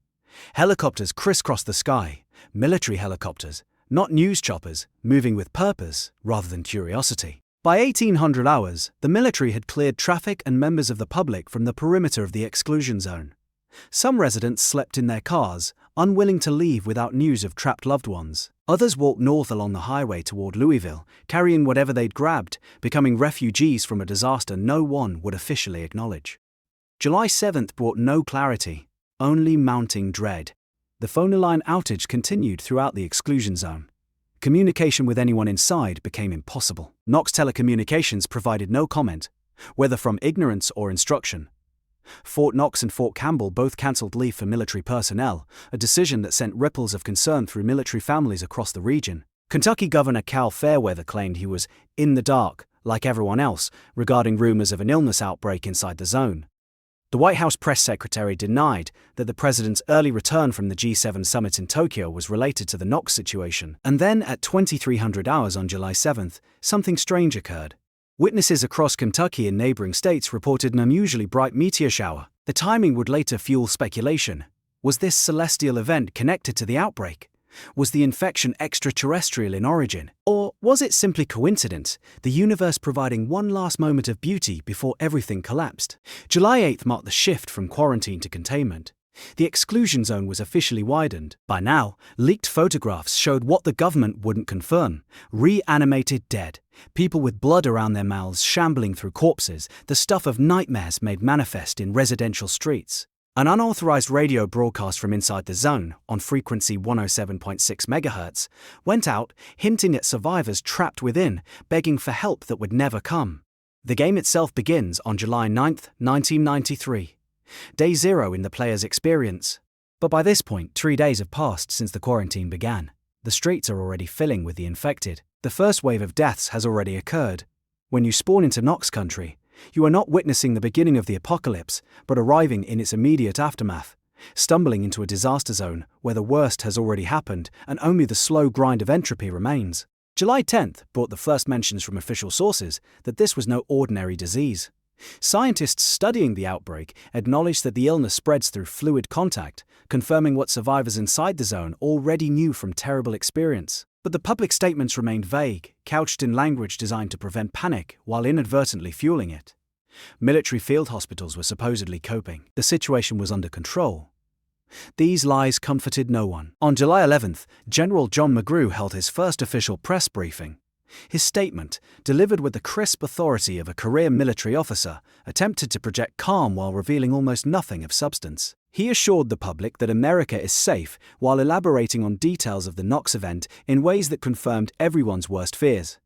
Helicopters crisscrossed the sky, military helicopters, not news choppers, moving with purpose rather than curiosity. By 1800 hours, the military had cleared traffic and members of the public from the perimeter of the exclusion zone. Some residents slept in their cars, unwilling to leave without news of trapped loved ones. Others walked north along the highway toward Louisville, carrying whatever they'd grabbed, becoming refugees from a disaster no one would officially acknowledge. July 7th brought no clarity, only mounting dread. The phone line outage continued throughout the exclusion zone. Communication with anyone inside became impossible. Knox Telecommunications provided no comment, whether from ignorance or instruction. Fort Knox and Fort Campbell both cancelled leave for military personnel, a decision that sent ripples of concern through military families across the region. Kentucky Governor Cal Fairweather claimed he was in the dark, like everyone else, regarding rumors of an illness outbreak inside the zone. The White House press secretary denied that the president's early return from the G7 summit in Tokyo was related to the Knox situation. And then, at 2300 hours on July 7th, something strange occurred. Witnesses across Kentucky and neighboring states reported an unusually bright meteor shower. The timing would later fuel speculation. Was this celestial event connected to the outbreak? Was the infection extraterrestrial in origin? Or was it simply coincidence, the universe providing one last moment of beauty before everything collapsed? July 8th marked the shift from quarantine to containment. The exclusion zone was officially widened. By now, leaked photographs showed what the government wouldn't confirm: reanimated dead, people with blood around their mouths shambling through corpses, the stuff of nightmares made manifest in residential streets. An unauthorized radio broadcast from inside the zone, on frequency 107.6 MHz, went out, hinting at survivors trapped within, begging for help that would never come. The game itself begins on July 9th, 1993. Day 0 in the player's experience. But by this point, 3 days have passed since the quarantine began. The streets are already filling with the infected. The first wave of deaths has already occurred. When you spawn into Knox County, you are not witnessing the beginning of the apocalypse, but arriving in its immediate aftermath, stumbling into a disaster zone where the worst has already happened and only the slow grind of entropy remains. July 10th brought the first mentions from official sources that this was no ordinary disease. Scientists studying the outbreak acknowledged that the illness spreads through fluid contact, confirming what survivors inside the zone already knew from terrible experience. But the public statements remained vague, couched in language designed to prevent panic while inadvertently fueling it. Military field hospitals were supposedly coping. The situation was under control. These lies comforted no one. On July 11th, General John McGrew held his first official press briefing. His statement, delivered with the crisp authority of a career military officer, attempted to project calm while revealing almost nothing of substance. He assured the public that America is safe while elaborating on details of the Knox event in ways that confirmed everyone's worst fears.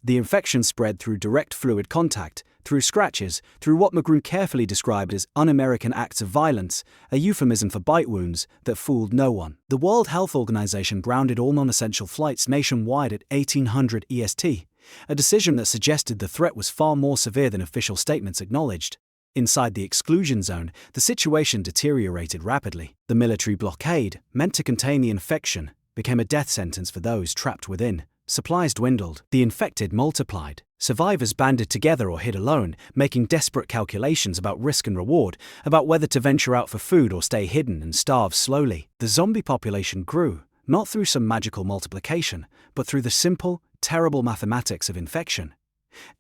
The infection spread through direct fluid contact, through scratches, through what McGrew carefully described as un-American acts of violence, a euphemism for bite wounds that fooled no one. The World Health Organization grounded all non-essential flights nationwide at 1800 EST, a decision that suggested the threat was far more severe than official statements acknowledged. Inside the exclusion zone, the situation deteriorated rapidly. The military blockade, meant to contain the infection, became a death sentence for those trapped within. Supplies dwindled, the infected multiplied. Survivors banded together or hid alone, making desperate calculations about risk and reward, about whether to venture out for food or stay hidden and starve slowly. The zombie population grew, not through some magical multiplication, but through the simple, terrible mathematics of infection.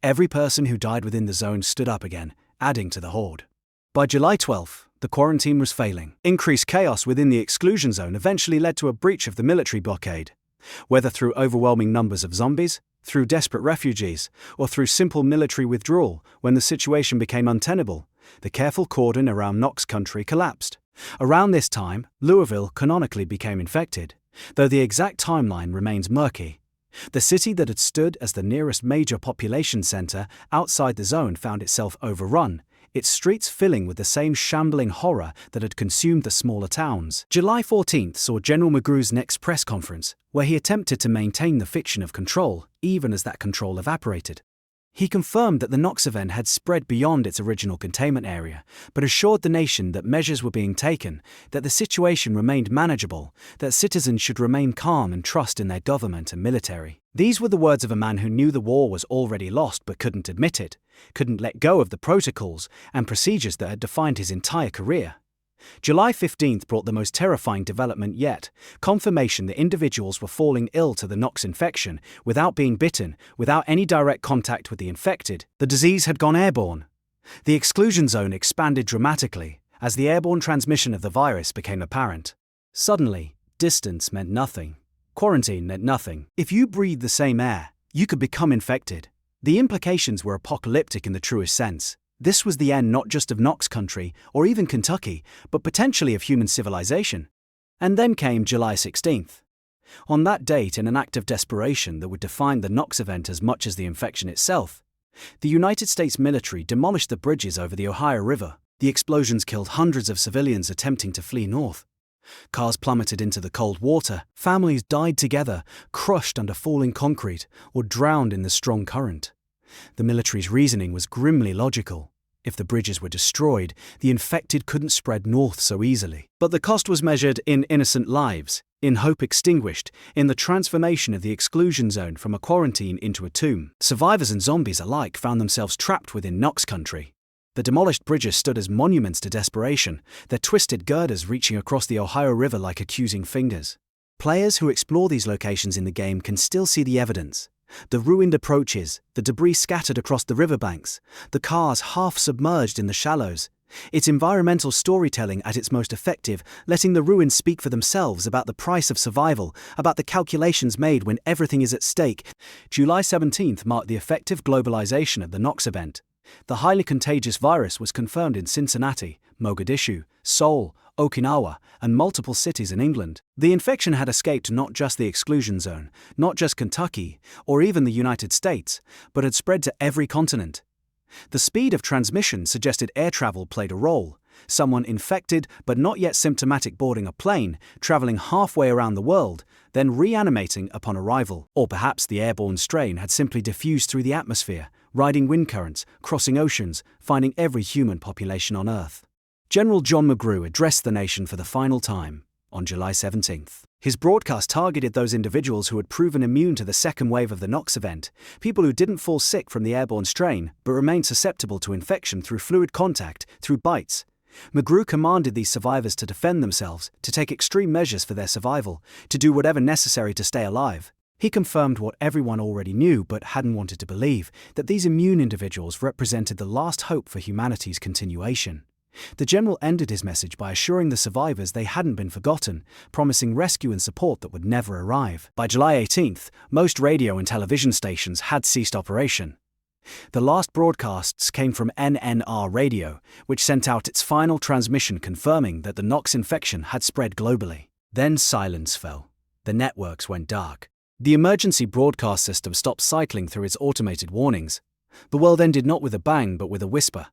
Every person who died within the zone stood up again, adding to the horde. By July 12th, the quarantine was failing. Increased chaos within the exclusion zone eventually led to a breach of the military blockade. Whether through overwhelming numbers of zombies, through desperate refugees, or through simple military withdrawal when the situation became untenable, the careful cordon around Knox County collapsed. Around this time, Louisville canonically became infected, though the exact timeline remains murky. The city that had stood as the nearest major population center outside the zone found itself overrun, its streets filling with the same shambling horror that had consumed the smaller towns. July 14th saw General McGrew's next press conference, where he attempted to maintain the fiction of control, even as that control evaporated. He confirmed that the Knox event had spread beyond its original containment area, but assured the nation that measures were being taken, that the situation remained manageable, that citizens should remain calm and trust in their government and military. These were the words of a man who knew the war was already lost but couldn't admit it, couldn't let go of the protocols and procedures that had defined his entire career. July 15th brought the most terrifying development yet, confirmation that individuals were falling ill to the Knox infection without being bitten, without any direct contact with the infected. The disease had gone airborne. The exclusion zone expanded dramatically as the airborne transmission of the virus became apparent. Suddenly, distance meant nothing. Quarantine meant nothing. If you breathed the same air, you could become infected. The implications were apocalyptic in the truest sense. This was the end not just of Knox County or even Kentucky, but potentially of human civilization. And then came July 16th. On that date, in an act of desperation that would define the Knox event as much as the infection itself, the United States military demolished the bridges over the Ohio River. The explosions killed hundreds of civilians attempting to flee north. Cars plummeted into the cold water. Families died together, crushed under falling concrete or drowned in the strong current. The military's reasoning was grimly logical. If the bridges were destroyed, the infected couldn't spread north so easily. But the cost was measured in innocent lives, in hope extinguished, in the transformation of the exclusion zone from a quarantine into a tomb. Survivors and zombies alike found themselves trapped within Knox County. The demolished bridges stood as monuments to desperation, their twisted girders reaching across the Ohio River like accusing fingers. Players who explore these locations in the game can still see the evidence. The ruined approaches, the debris scattered across the riverbanks, the cars half submerged in the shallows. It's environmental storytelling at its most effective, letting the ruins speak for themselves about the price of survival, about the calculations made when everything is at stake. July 17th marked the effective globalization of the Knox event. The highly contagious virus was confirmed in Cincinnati, Mogadishu, Seoul, Okinawa, and multiple cities in England. The infection had escaped not just the exclusion zone, not just Kentucky, or even the United States, but had spread to every continent. The speed of transmission suggested air travel played a role. Someone infected but not yet symptomatic boarding a plane, traveling halfway around the world, then reanimating upon arrival. Or perhaps the airborne strain had simply diffused through the atmosphere, riding wind currents, crossing oceans, finding every human population on Earth. General John McGrew addressed the nation for the final time on July 17th. His broadcast targeted those individuals who had proven immune to the second wave of the Knox event, people who didn't fall sick from the airborne strain but remained susceptible to infection through fluid contact, through bites. McGrew commanded these survivors to defend themselves, to take extreme measures for their survival, to do whatever necessary to stay alive. He confirmed what everyone already knew but hadn't wanted to believe, that these immune individuals represented the last hope for humanity's continuation. The general ended his message by assuring the survivors they hadn't been forgotten, promising rescue and support that would never arrive. By July 18th, most radio and television stations had ceased operation. The last broadcasts came from NNR Radio, which sent out its final transmission confirming that the Knox infection had spread globally. Then silence fell. The networks went dark. The emergency broadcast system stopped cycling through its automated warnings. The world ended not with a bang but with a whisper,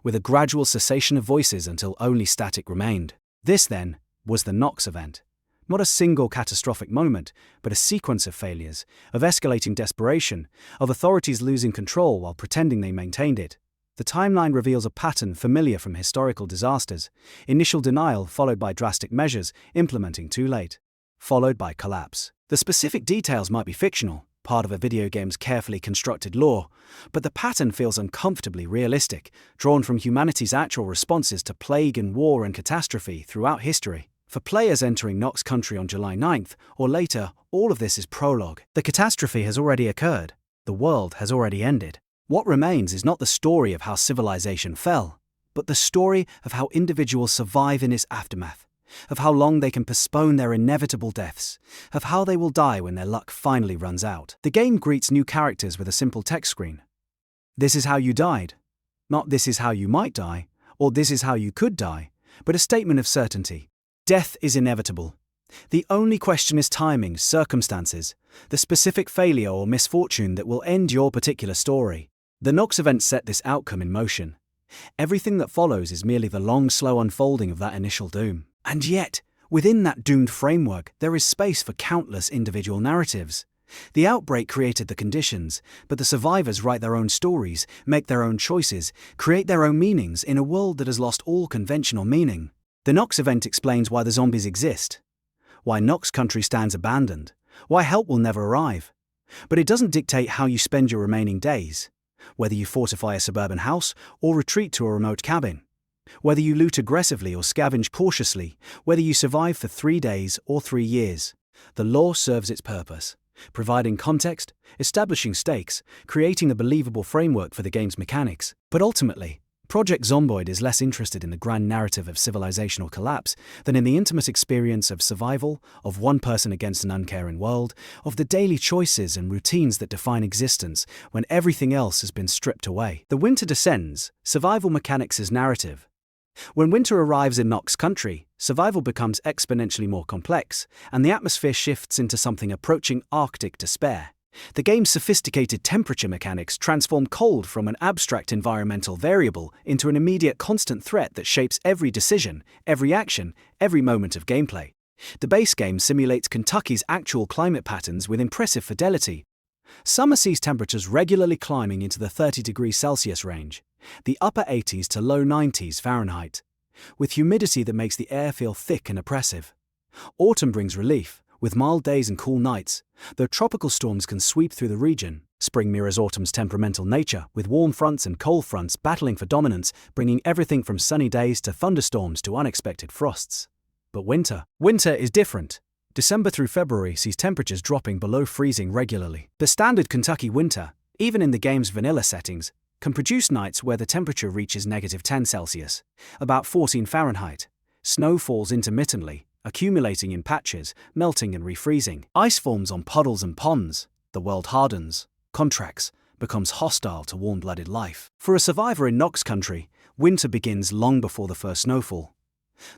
with a gradual cessation of voices until only static remained. This, then, was the Knox event. Not a single catastrophic moment, but a sequence of failures, of escalating desperation, of authorities losing control while pretending they maintained it. The timeline reveals a pattern familiar from historical disasters: initial denial followed by drastic measures, implementing too late, followed by collapse. The specific details might be fictional, part of a video game's carefully constructed lore, but the pattern feels uncomfortably realistic, drawn from humanity's actual responses to plague and war and catastrophe throughout history. For players entering Knox Country on July 9th or later, all of this is prologue. The catastrophe has already occurred. The world has already ended. What remains is not the story of how civilization fell, but the story of how individuals survive in its aftermath, of how long they can postpone their inevitable deaths, of how they will die when their luck finally runs out. The game greets new characters with a simple text screen. This is how you died. Not this is how you might die, or this is how you could die, but a statement of certainty. Death is inevitable. The only question is timing, circumstances, the specific failure or misfortune that will end your particular story. The Knox event set this outcome in motion. Everything that follows is merely the long, slow unfolding of that initial doom. And yet, within that doomed framework, there is space for countless individual narratives. The outbreak created the conditions, but the survivors write their own stories, make their own choices, create their own meanings in a world that has lost all conventional meaning. The Knox event explains why the zombies exist, why Knox Country stands abandoned, why help will never arrive. But it doesn't dictate how you spend your remaining days, whether you fortify a suburban house or retreat to a remote cabin, whether you loot aggressively or scavenge cautiously, whether you survive for 3 days or 3 years. The lore serves its purpose, providing context, establishing stakes, creating a believable framework for the game's mechanics. But ultimately, Project Zomboid is less interested in the grand narrative of civilizational collapse than in the intimate experience of survival, of one person against an uncaring world, of the daily choices and routines that define existence when everything else has been stripped away. The winter descends, survival mechanics as narrative. When winter arrives in Knox Country, survival becomes exponentially more complex, and the atmosphere shifts into something approaching Arctic despair. The game's sophisticated temperature mechanics transform cold from an abstract environmental variable into an immediate constant threat that shapes every decision, every action, every moment of gameplay. The base game simulates Kentucky's actual climate patterns with impressive fidelity. Summer sees temperatures regularly climbing into the 30 degrees Celsius range, the upper 80s to low 90s Fahrenheit, with humidity that makes the air feel thick and oppressive. Autumn brings relief, with mild days and cool nights, though tropical storms can sweep through the region. Spring mirrors autumn's temperamental nature, with warm fronts and cold fronts battling for dominance, bringing everything from sunny days to thunderstorms to unexpected frosts. But winter is different. December through February sees temperatures dropping below freezing regularly. The standard Kentucky winter, even in the game's vanilla settings, can produce nights where the temperature reaches -10 Celsius, about 14 Fahrenheit. Snow falls intermittently, accumulating in patches, melting and refreezing. Ice forms on puddles and ponds. The world hardens, contracts, becomes hostile to warm-blooded life. For a survivor in Knox Country, winter begins long before the first snowfall.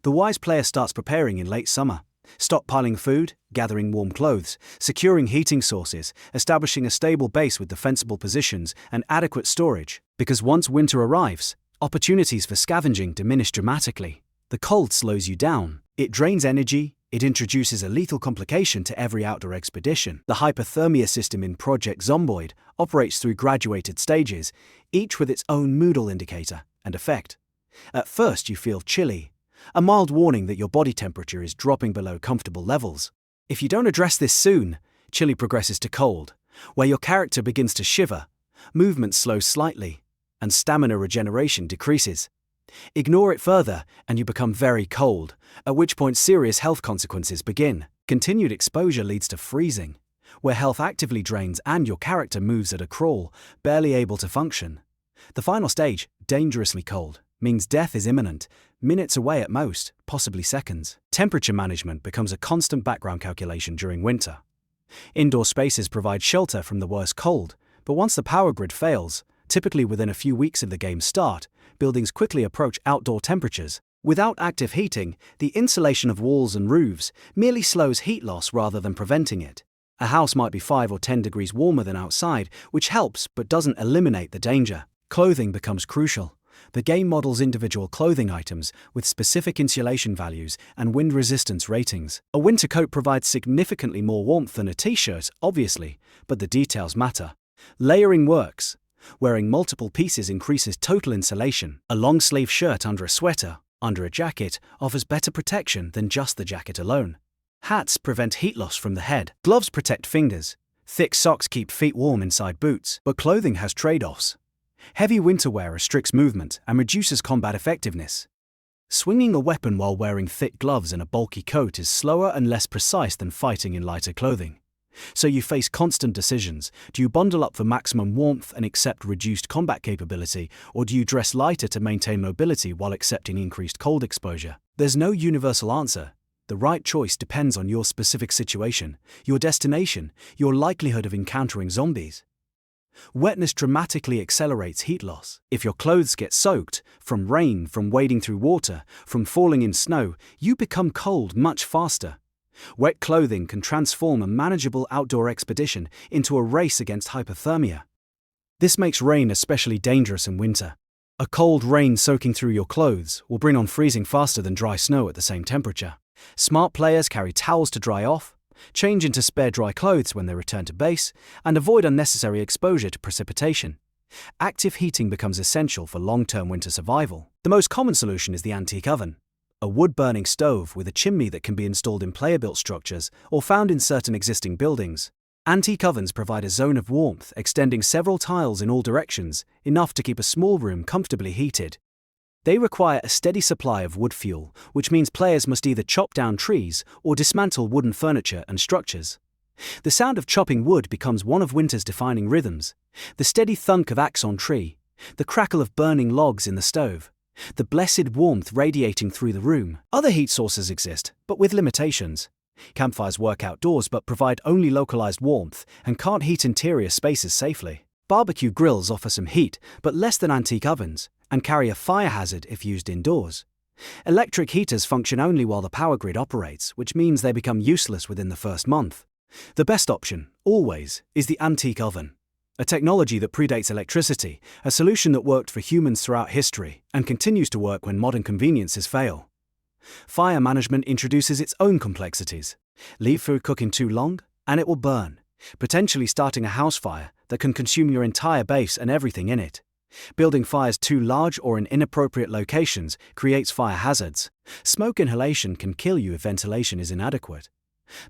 The wise player starts preparing in late summer, stockpiling food, gathering warm clothes, securing heating sources, establishing a stable base with defensible positions and adequate storage. Because once winter arrives, opportunities for scavenging diminish dramatically. The cold slows you down. It drains energy. It introduces a lethal complication to every outdoor expedition. The hypothermia system in Project Zomboid operates through graduated stages, each with its own Moodle indicator and effect. At first you feel chilly, a mild warning that your body temperature is dropping below comfortable levels. If you don't address this soon, chilly progresses to cold, where your character begins to shiver, movement slows slightly, and stamina regeneration decreases. Ignore it further, and you become very cold, at which point serious health consequences begin. Continued exposure leads to freezing, where health actively drains and your character moves at a crawl, barely able to function. The final stage, dangerously cold, means death is imminent, minutes away at most, possibly seconds. Temperature management becomes a constant background calculation during winter. Indoor spaces provide shelter from the worst cold, but once the power grid fails, typically within a few weeks of the game's start, buildings quickly approach outdoor temperatures. Without active heating, the insulation of walls and roofs merely slows heat loss rather than preventing it. A house might be 5 or 10 degrees warmer than outside, which helps but doesn't eliminate the danger. Clothing becomes crucial. The game models individual clothing items with specific insulation values and wind resistance ratings. A winter coat provides significantly more warmth than a t-shirt, obviously, but the details matter. Layering works. Wearing multiple pieces increases total insulation. A long-sleeve shirt under a sweater, under a jacket, offers better protection than just the jacket alone. Hats prevent heat loss from the head. Gloves protect fingers. Thick socks keep feet warm inside boots. But clothing has trade-offs. Heavy winter wear restricts movement and reduces combat effectiveness. Swinging a weapon while wearing thick gloves and a bulky coat is slower and less precise than fighting in lighter clothing. So you face constant decisions. Do you bundle up for maximum warmth and accept reduced combat capability, or do you dress lighter to maintain mobility while accepting increased cold exposure? There's no universal answer. The right choice depends on your specific situation, your destination, your likelihood of encountering zombies. Wetness dramatically accelerates heat loss. If your clothes get soaked, from rain, from wading through water, from falling in snow, you become cold much faster. Wet clothing can transform a manageable outdoor expedition into a race against hypothermia. This makes rain especially dangerous in winter. A cold rain soaking through your clothes will bring on freezing faster than dry snow at the same temperature. Smart players carry towels to dry off, change into spare dry clothes when they return to base, and avoid unnecessary exposure to precipitation. Active heating becomes essential for long-term winter survival. The most common solution is the antique oven, a wood-burning stove with a chimney that can be installed in player-built structures or found in certain existing buildings. Antique ovens provide a zone of warmth extending several tiles in all directions, enough to keep a small room comfortably heated. They require a steady supply of wood fuel, which means players must either chop down trees or dismantle wooden furniture and structures. The sound of chopping wood becomes one of winter's defining rhythms. The steady thunk of axe on tree, the crackle of burning logs in the stove, the blessed warmth radiating through the room. Other heat sources exist, but with limitations. Campfires work outdoors but provide only localized warmth and can't heat interior spaces safely. Barbecue grills offer some heat, but less than antique ovens, and carry a fire hazard if used indoors. Electric heaters function only while the power grid operates, which means they become useless within the first month. The best option, always, is the antique oven. A technology that predates electricity, a solution that worked for humans throughout history, and continues to work when modern conveniences fail. Fire management introduces its own complexities. Leave food cooking too long, and it will burn, potentially starting a house fire that can consume your entire base and everything in it. Building fires too large or in inappropriate locations creates fire hazards. Smoke inhalation can kill you if ventilation is inadequate.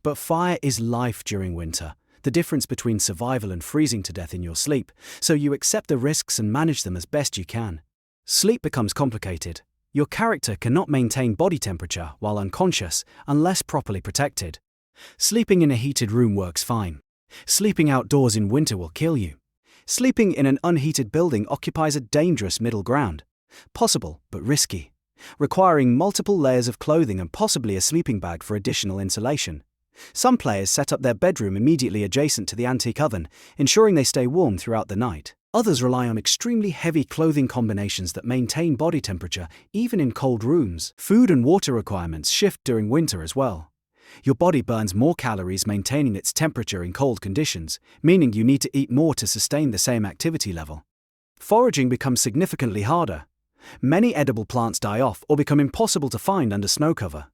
But fire is life during winter, the difference between survival and freezing to death in your sleep, so you accept the risks and manage them as best you can. Sleep becomes complicated. Your character cannot maintain body temperature while unconscious unless properly protected. Sleeping in a heated room works fine. Sleeping outdoors in winter will kill you. Sleeping in an unheated building occupies a dangerous middle ground. Possible, but risky. Requiring multiple layers of clothing and possibly a sleeping bag for additional insulation. Some players set up their bedroom immediately adjacent to the antique oven, ensuring they stay warm throughout the night. Others rely on extremely heavy clothing combinations that maintain body temperature even in cold rooms. Food and water requirements shift during winter as well. Your body burns more calories maintaining its temperature in cold conditions, meaning you need to eat more to sustain the same activity level. Foraging becomes significantly harder. Many edible plants die off or become impossible to find under snow cover.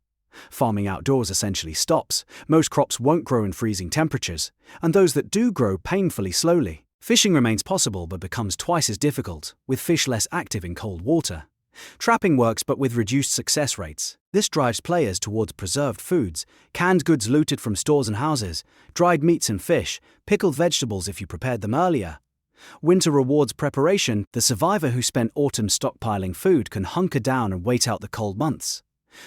Farming outdoors essentially stops. Most crops won't grow in freezing temperatures, and those that do grow painfully slowly. Fishing remains possible but becomes twice as difficult, with fish less active in cold water. Trapping works but with reduced success rates. This drives players towards preserved foods, canned goods looted from stores and houses, dried meats and fish, pickled vegetables if you prepared them earlier. Winter rewards preparation. The survivor who spent autumn stockpiling food can hunker down and wait out the cold months.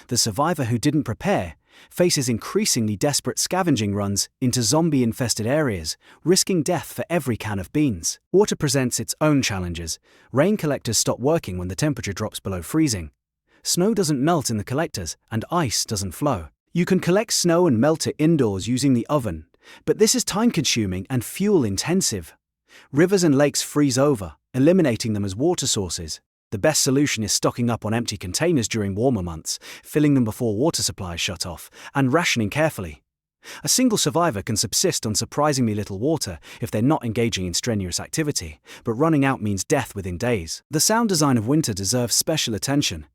The survivor who didn't prepare faces increasingly desperate scavenging runs into zombie-infested areas, risking death for every can of beans. Water presents its own challenges. Rain collectors stop working when the temperature drops below freezing. Snow doesn't melt in the collectors, and ice doesn't flow. You can collect snow and melt it indoors using the oven, but this is time-consuming and fuel-intensive. Rivers and lakes freeze over, eliminating them as water sources. The best solution is stocking up on empty containers during warmer months, filling them before water supplies shut off, and rationing carefully. A single survivor can subsist on surprisingly little water if they're not engaging in strenuous activity, but running out means death within days. The sound design of winter deserves special attention.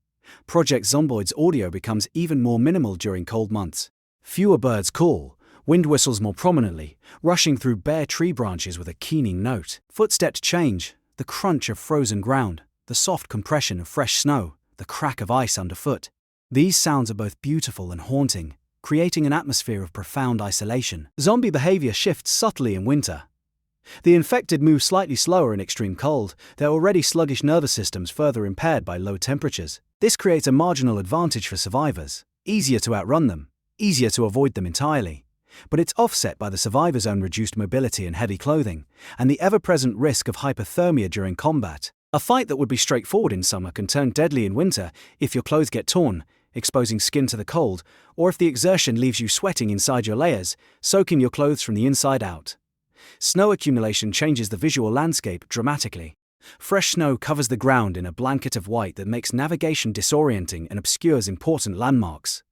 Project Zomboid's audio becomes even more minimal during cold months. Fewer birds call, wind whistles more prominently, rushing through bare tree branches with a keening note. Footsteps change, the crunch of frozen ground, the soft compression of fresh snow, the crack of ice underfoot. These sounds are both beautiful and haunting, creating an atmosphere of profound isolation. Zombie behavior shifts subtly in winter. The infected move slightly slower in extreme cold, their already sluggish nervous systems further impaired by low temperatures. This creates a marginal advantage for survivors. Easier to outrun them, easier to avoid them entirely. But it's offset by the survivor's own reduced mobility and heavy clothing, and the ever-present risk of hypothermia during combat. A fight that would be straightforward in summer can turn deadly in winter if your clothes get torn, exposing skin to the cold, or if the exertion leaves you sweating inside your layers, soaking your clothes from the inside out. Snow accumulation changes the visual landscape dramatically. Fresh snow covers the ground in a blanket of white that makes navigation disorienting and obscures important landmarks.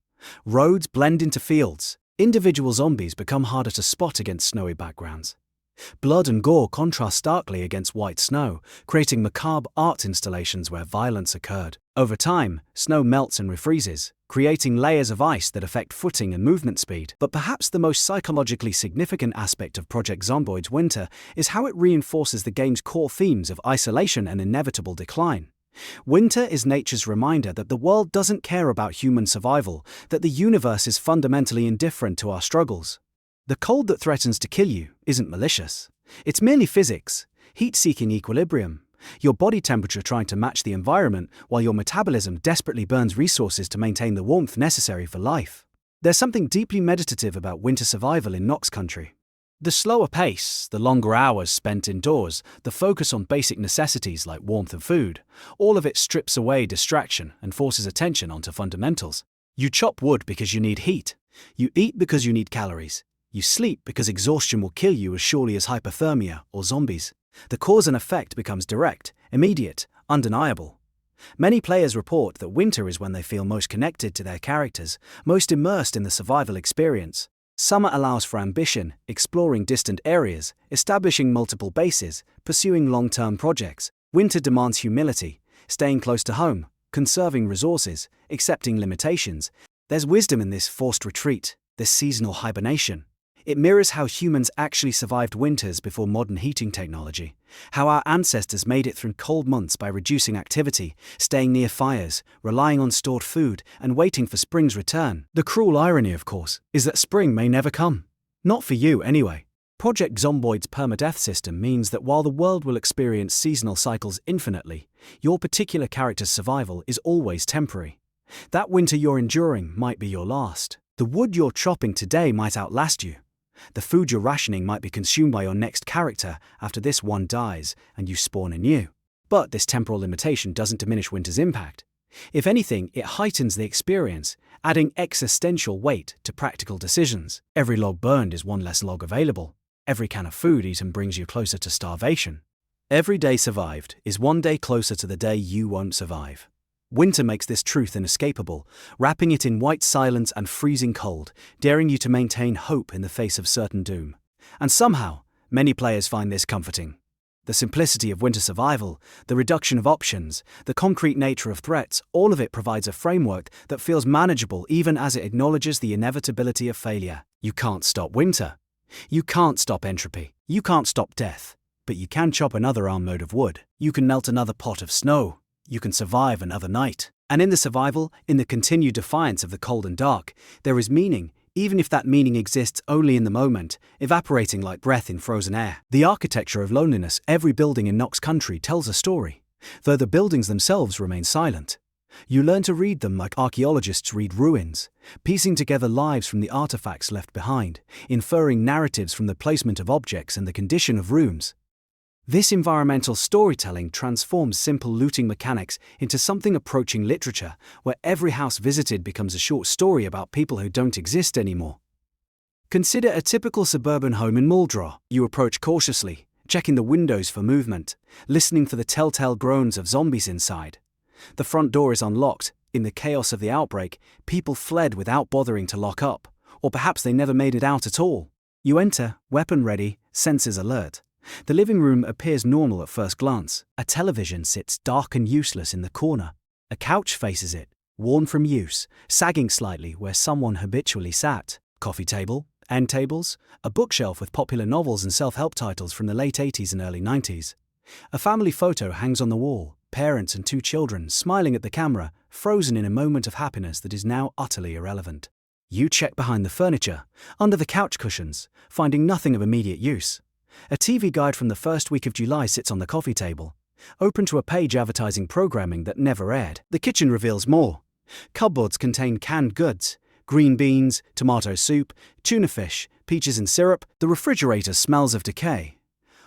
Roads blend into fields. Individual zombies become harder to spot against snowy backgrounds. Blood and gore contrast starkly against white snow, creating macabre art installations where violence occurred. Over time, snow melts and refreezes, creating layers of ice that affect footing and movement speed. But perhaps the most psychologically significant aspect of Project Zomboid's winter is how it reinforces the game's core themes of isolation and inevitable decline. Winter is nature's reminder that the world doesn't care about human survival, that the universe is fundamentally indifferent to our struggles. The cold that threatens to kill you isn't malicious. It's merely physics, heat-seeking equilibrium, your body temperature trying to match the environment while your metabolism desperately burns resources to maintain the warmth necessary for life. There's something deeply meditative about winter survival in Knox County. The slower pace, the longer hours spent indoors, the focus on basic necessities like warmth and food, all of it strips away distraction and forces attention onto fundamentals. You chop wood because you need heat. You eat because you need calories. You sleep because exhaustion will kill you as surely as hypothermia or zombies. The cause and effect becomes direct, immediate, undeniable. Many players report that winter is when they feel most connected to their characters, most immersed in the survival experience. Summer allows for ambition, exploring distant areas, establishing multiple bases, pursuing long-term projects. Winter demands humility, staying close to home, conserving resources, accepting limitations. There's wisdom in this forced retreat, this seasonal hibernation. It mirrors how humans actually survived winters before modern heating technology, how our ancestors made it through cold months by reducing activity, staying near fires, relying on stored food, and waiting for spring's return. The cruel irony, of course, is that spring may never come. Not for you, anyway. Project Zomboid's permadeath system means that while the world will experience seasonal cycles infinitely, your particular character's survival is always temporary. That winter you're enduring might be your last. The wood you're chopping today might outlast you. The food you're rationing might be consumed by your next character after this one dies and you spawn anew. But this temporal limitation doesn't diminish winter's impact. If anything, it heightens the experience, adding existential weight to practical decisions. Every log burned is one less log available. Every can of food eaten brings you closer to starvation. Every day survived is one day closer to the day you won't survive. Winter makes this truth inescapable, wrapping it in white silence and freezing cold, daring you to maintain hope in the face of certain doom. And somehow, many players find this comforting. The simplicity of winter survival, the reduction of options, the concrete nature of threats, all of it provides a framework that feels manageable even as it acknowledges the inevitability of failure. You can't stop winter. You can't stop entropy. You can't stop death. But you can chop another armload of wood. You can melt another pot of snow. You can survive another night. And in the survival, in the continued defiance of the cold and dark, there is meaning, even if that meaning exists only in the moment, evaporating like breath in frozen air. The architecture of loneliness, every building in Knox County tells a story, though the buildings themselves remain silent. You learn to read them like archaeologists read ruins, piecing together lives from the artifacts left behind, inferring narratives from the placement of objects and the condition of rooms. This environmental storytelling transforms simple looting mechanics into something approaching literature, where every house visited becomes a short story about people who don't exist anymore. Consider a typical suburban home in Muldrow. You approach cautiously, checking the windows for movement, listening for the telltale groans of zombies inside. The front door is unlocked. In the chaos of the outbreak, people fled without bothering to lock up, or perhaps they never made it out at all. You enter, weapon ready, senses alert. The living room appears normal at first glance. A television sits dark and useless in the corner. A couch faces it, worn from use, sagging slightly where someone habitually sat. Coffee table, end tables, a bookshelf with popular novels and self-help titles from the late 80s and early 90s. A family photo hangs on the wall, parents and 2 children smiling at the camera, frozen in a moment of happiness that is now utterly irrelevant. You check behind the furniture, under the couch cushions, finding nothing of immediate use. A TV guide from the first week of July sits on the coffee table, open to a page advertising programming that never aired. The kitchen reveals more. Cupboards contain canned goods, green beans, tomato soup, tuna fish, peaches and syrup. The refrigerator smells of decay.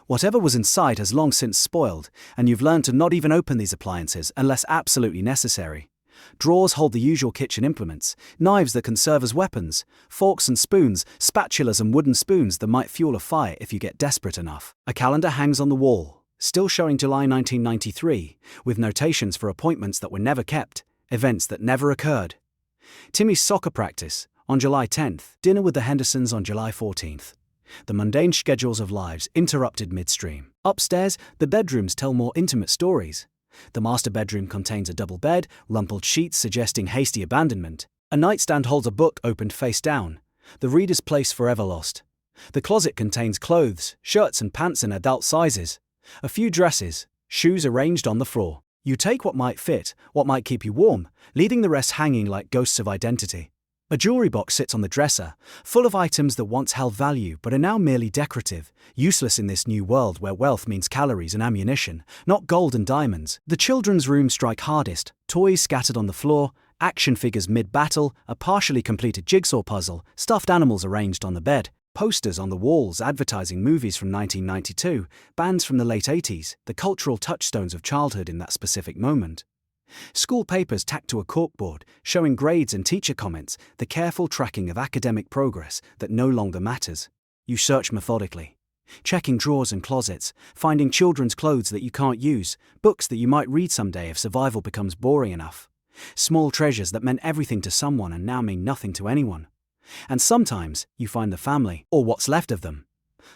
Whatever was inside has long since spoiled, and you've learned to not even open these appliances unless absolutely necessary. Drawers hold the usual kitchen implements, knives that can serve as weapons, forks and spoons, spatulas and wooden spoons that might fuel a fire if you get desperate enough. A calendar hangs on the wall, still showing July 1993, with notations for appointments that were never kept, events that never occurred. Timmy's soccer practice, on July 10th, dinner with the Hendersons on July 14th. The mundane schedules of lives interrupted midstream. Upstairs, the bedrooms tell more intimate stories. The master bedroom contains a double bed, rumpled sheets suggesting hasty abandonment. A nightstand holds a book opened face down, the reader's place forever lost. The closet contains clothes, shirts and pants in adult sizes. A few dresses, shoes arranged on the floor. You take what might fit, what might keep you warm, leaving the rest hanging like ghosts of identity. A jewelry box sits on the dresser, full of items that once held value but are now merely decorative, useless in this new world where wealth means calories and ammunition, not gold and diamonds. The children's room strike hardest, toys scattered on the floor, action figures mid-battle, a partially completed jigsaw puzzle, stuffed animals arranged on the bed, posters on the walls advertising movies from 1992, bands from the late 80s, the cultural touchstones of childhood in that specific moment. School papers tacked to a corkboard, showing grades and teacher comments, the careful tracking of academic progress that no longer matters. You search methodically, checking drawers and closets, finding children's clothes that you can't use, books that you might read someday if survival becomes boring enough. Small treasures that meant everything to someone and now mean nothing to anyone. And sometimes you find the family, or what's left of them.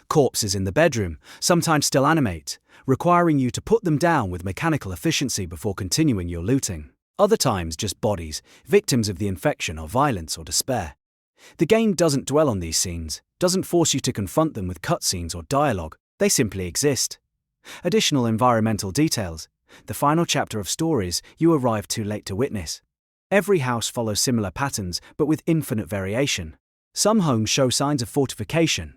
Corpses in the bedroom, sometimes still animate, requiring you to put them down with mechanical efficiency before continuing your looting. Other times just bodies, victims of the infection or violence or despair. The game doesn't dwell on these scenes, doesn't force you to confront them with cutscenes or dialogue, they simply exist. Additional environmental details, the final chapter of stories you arrive too late to witness. Every house follows similar patterns but with infinite variation. Some homes show signs of fortification.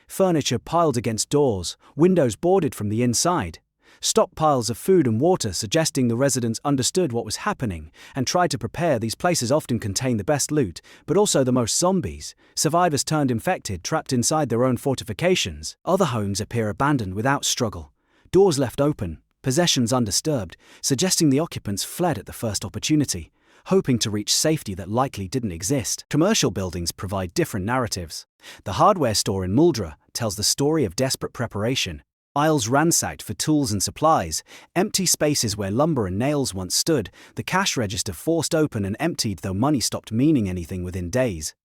Furniture piled against doors, windows boarded from the inside, stockpiles of food and water suggesting the residents understood what was happening and tried to prepare. These places often contain the best loot, but also the most zombies, survivors turned infected trapped inside their own fortifications. Other homes appear abandoned without struggle, doors left open, possessions undisturbed, suggesting the occupants fled at the first opportunity, hoping to reach safety that likely didn't exist. Commercial buildings provide different narratives. The hardware store in Muldrow tells the story of desperate preparation. Aisles ransacked for tools and supplies, empty spaces where lumber and nails once stood, the cash register forced open and emptied though money stopped meaning anything within days.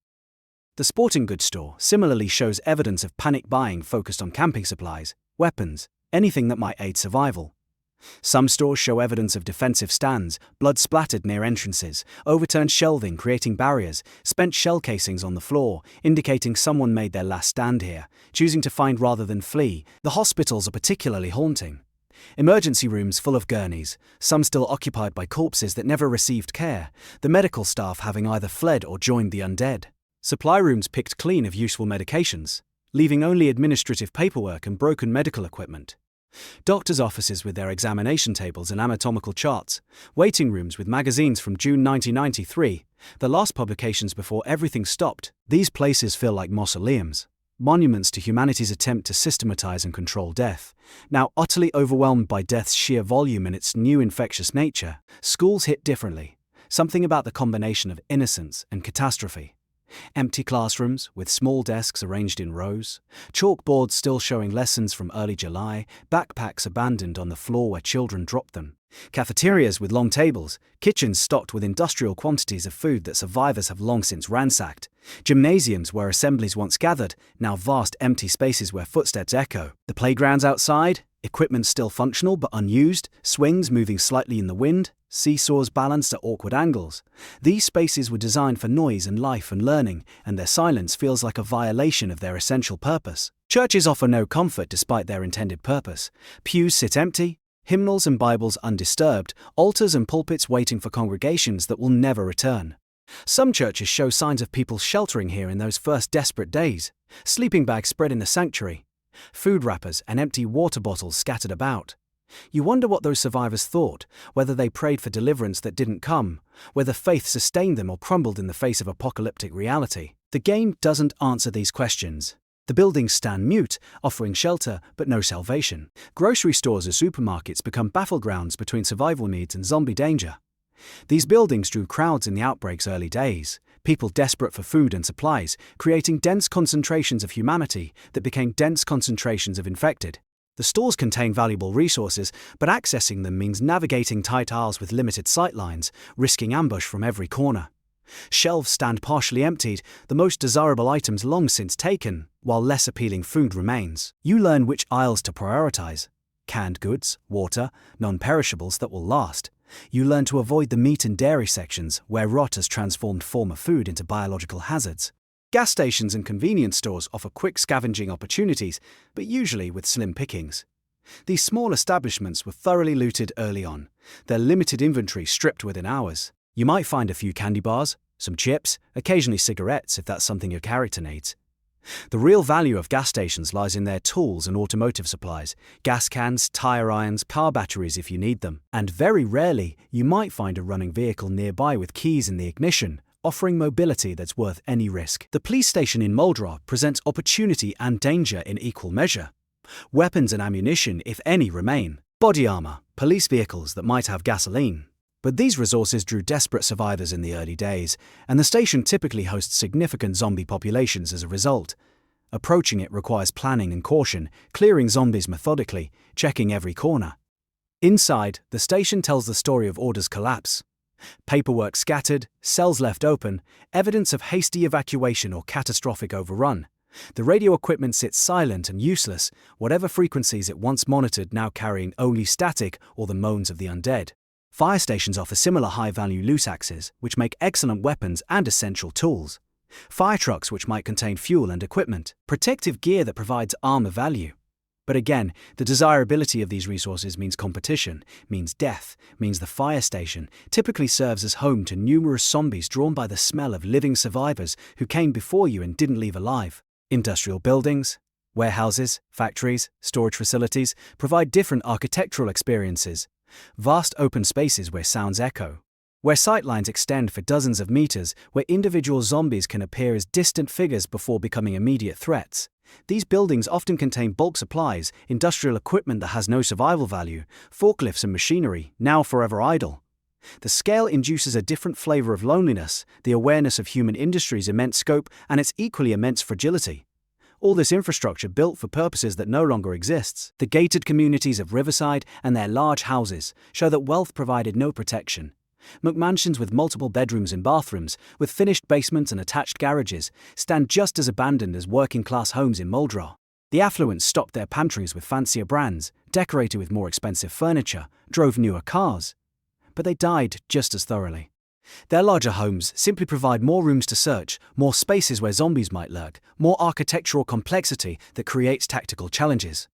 The sporting goods store similarly shows evidence of panic buying focused on camping supplies, weapons, anything that might aid survival. Some stores show evidence of defensive stands, blood splattered near entrances, overturned shelving creating barriers, spent shell casings on the floor, indicating someone made their last stand here, choosing to find rather than flee. The hospitals are particularly haunting. Emergency rooms full of gurneys, some still occupied by corpses that never received care, the medical staff having either fled or joined the undead. Supply rooms picked clean of useful medications, leaving only administrative paperwork and broken medical equipment. Doctors' offices with their examination tables and anatomical charts, waiting rooms with magazines from June 1993, the last publications before everything stopped. These places feel like mausoleums, monuments to humanity's attempt to systematize and control death. Now utterly overwhelmed by death's sheer volume and its new infectious nature, schools hit differently. Something about the combination of innocence and catastrophe. Empty classrooms with small desks arranged in rows, chalkboards still showing lessons from early July, backpacks abandoned on the floor where children dropped them. Cafeterias with long tables, kitchens stocked with industrial quantities of food that survivors have long since ransacked. Gymnasiums where assemblies once gathered, now vast empty spaces where footsteps echo. The playgrounds outside, equipment still functional but unused, swings moving slightly in the wind, seesaws balanced at awkward angles. These spaces were designed for noise and life and learning, and their silence feels like a violation of their essential purpose. Churches offer no comfort despite their intended purpose. Pews sit empty, hymnals and Bibles undisturbed, altars and pulpits waiting for congregations that will never return. Some churches show signs of people sheltering here in those first desperate days. Sleeping bags spread in the sanctuary, food wrappers and empty water bottles scattered about. You wonder what those survivors thought, whether they prayed for deliverance that didn't come, whether faith sustained them or crumbled in the face of apocalyptic reality. The game doesn't answer these questions. The buildings stand mute, offering shelter but no salvation. Grocery stores or supermarkets become battlegrounds between survival needs and zombie danger. These buildings drew crowds in the outbreak's early days, people desperate for food and supplies, creating dense concentrations of humanity that became dense concentrations of infected. The stores contain valuable resources, but accessing them means navigating tight aisles with limited sightlines, risking ambush from every corner. Shelves stand partially emptied, the most desirable items long since taken, while less appealing food remains. You learn which aisles to prioritize: canned goods, water, non-perishables that will last. You learn to avoid the meat and dairy sections, where rot has transformed former food into biological hazards. Gas stations and convenience stores offer quick scavenging opportunities, but usually with slim pickings. These small establishments were thoroughly looted early on, their limited inventory stripped within hours. You might find a few candy bars, some chips, occasionally cigarettes if that's something your character needs. The real value of gas stations lies in their tools and automotive supplies, gas cans, tire irons, car batteries if you need them. And very rarely, you might find a running vehicle nearby with keys in the ignition, offering mobility that's worth any risk. The police station in Muldrow presents opportunity and danger in equal measure. Weapons and ammunition, if any, remain. Body armor, police vehicles that might have gasoline. But these resources drew desperate survivors in the early days, and the station typically hosts significant zombie populations as a result. Approaching it requires planning and caution, clearing zombies methodically, checking every corner. Inside, the station tells the story of order's collapse. Paperwork scattered, cells left open, evidence of hasty evacuation or catastrophic overrun. The radio equipment sits silent and useless, whatever frequencies it once monitored now carrying only static or the moans of the undead. Fire stations offer similar high-value loose axes, which make excellent weapons and essential tools. Fire trucks which might contain fuel and equipment. Protective gear that provides armor value. But again, the desirability of these resources means competition, means death, means the fire station typically serves as home to numerous zombies drawn by the smell of living survivors who came before you and didn't leave alive. Industrial buildings, warehouses, factories, storage facilities provide different architectural experiences. Vast open spaces where sounds echo, where sightlines extend for dozens of meters, where individual zombies can appear as distant figures before becoming immediate threats. These buildings often contain bulk supplies, industrial equipment that has no survival value, forklifts and machinery, now forever idle. The scale induces a different flavor of loneliness, the awareness of human industry's immense scope and its equally immense fragility. All this infrastructure built for purposes that no longer exists. The gated communities of Riverside and their large houses show that wealth provided no protection. McMansions with multiple bedrooms and bathrooms, with finished basements and attached garages, stand just as abandoned as working-class homes in Muldrow. The affluent stocked their pantries with fancier brands, decorated with more expensive furniture, drove newer cars. But they died just as thoroughly. Their larger homes simply provide more rooms to search, more spaces where zombies might lurk, more architectural complexity that creates tactical challenges.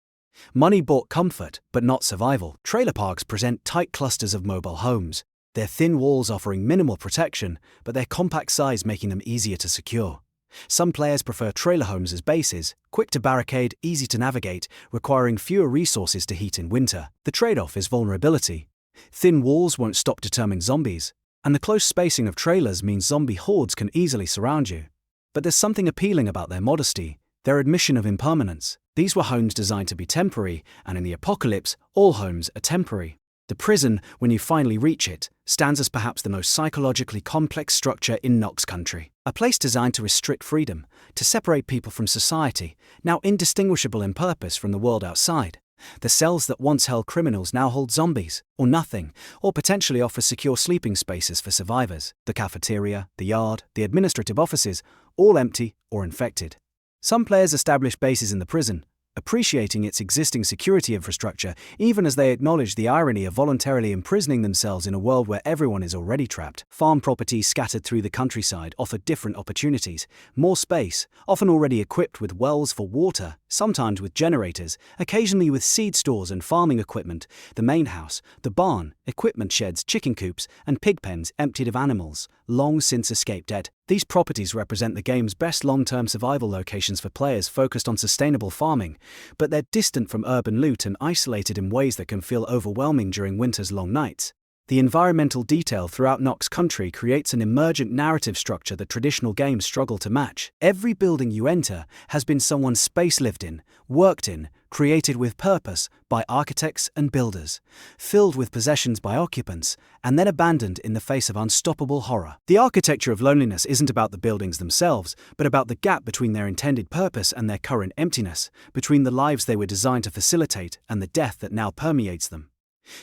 Money bought comfort, but not survival. Trailer parks present tight clusters of mobile homes, their thin walls offering minimal protection, but their compact size making them easier to secure. Some players prefer trailer homes as bases, quick to barricade, easy to navigate, requiring fewer resources to heat in winter. The trade-off is vulnerability. Thin walls won't stop deterring zombies, and the close spacing of trailers means zombie hordes can easily surround you. But there's something appealing about their modesty, their admission of impermanence. These were homes designed to be temporary, and in the apocalypse, all homes are temporary. The prison, when you finally reach it, stands as perhaps the most psychologically complex structure in Knox County. A place designed to restrict freedom, to separate people from society, now indistinguishable in purpose from the world outside. The cells that once held criminals now hold zombies, or nothing, or potentially offer secure sleeping spaces for survivors. The cafeteria, the yard, the administrative offices, all empty or infected. Some players establish bases in the prison, appreciating its existing security infrastructure, even as they acknowledge the irony of voluntarily imprisoning themselves in a world where everyone is already trapped. Farm properties scattered through the countryside offer different opportunities, more space, often already equipped with wells for water, sometimes with generators, occasionally with seed stores and farming equipment, the main house, the barn, equipment sheds, chicken coops, and pig pens emptied of animals, long since escaped dead. These properties represent the game's best long-term survival locations for players focused on sustainable farming, but they're distant from urban loot and isolated in ways that can feel overwhelming during winter's long nights. The environmental detail throughout Knox County creates an emergent narrative structure that traditional games struggle to match. Every building you enter has been someone's space lived in, worked in, created with purpose by architects and builders, filled with possessions by occupants, and then abandoned in the face of unstoppable horror. The architecture of loneliness isn't about the buildings themselves, but about the gap between their intended purpose and their current emptiness, between the lives they were designed to facilitate and the death that now permeates them.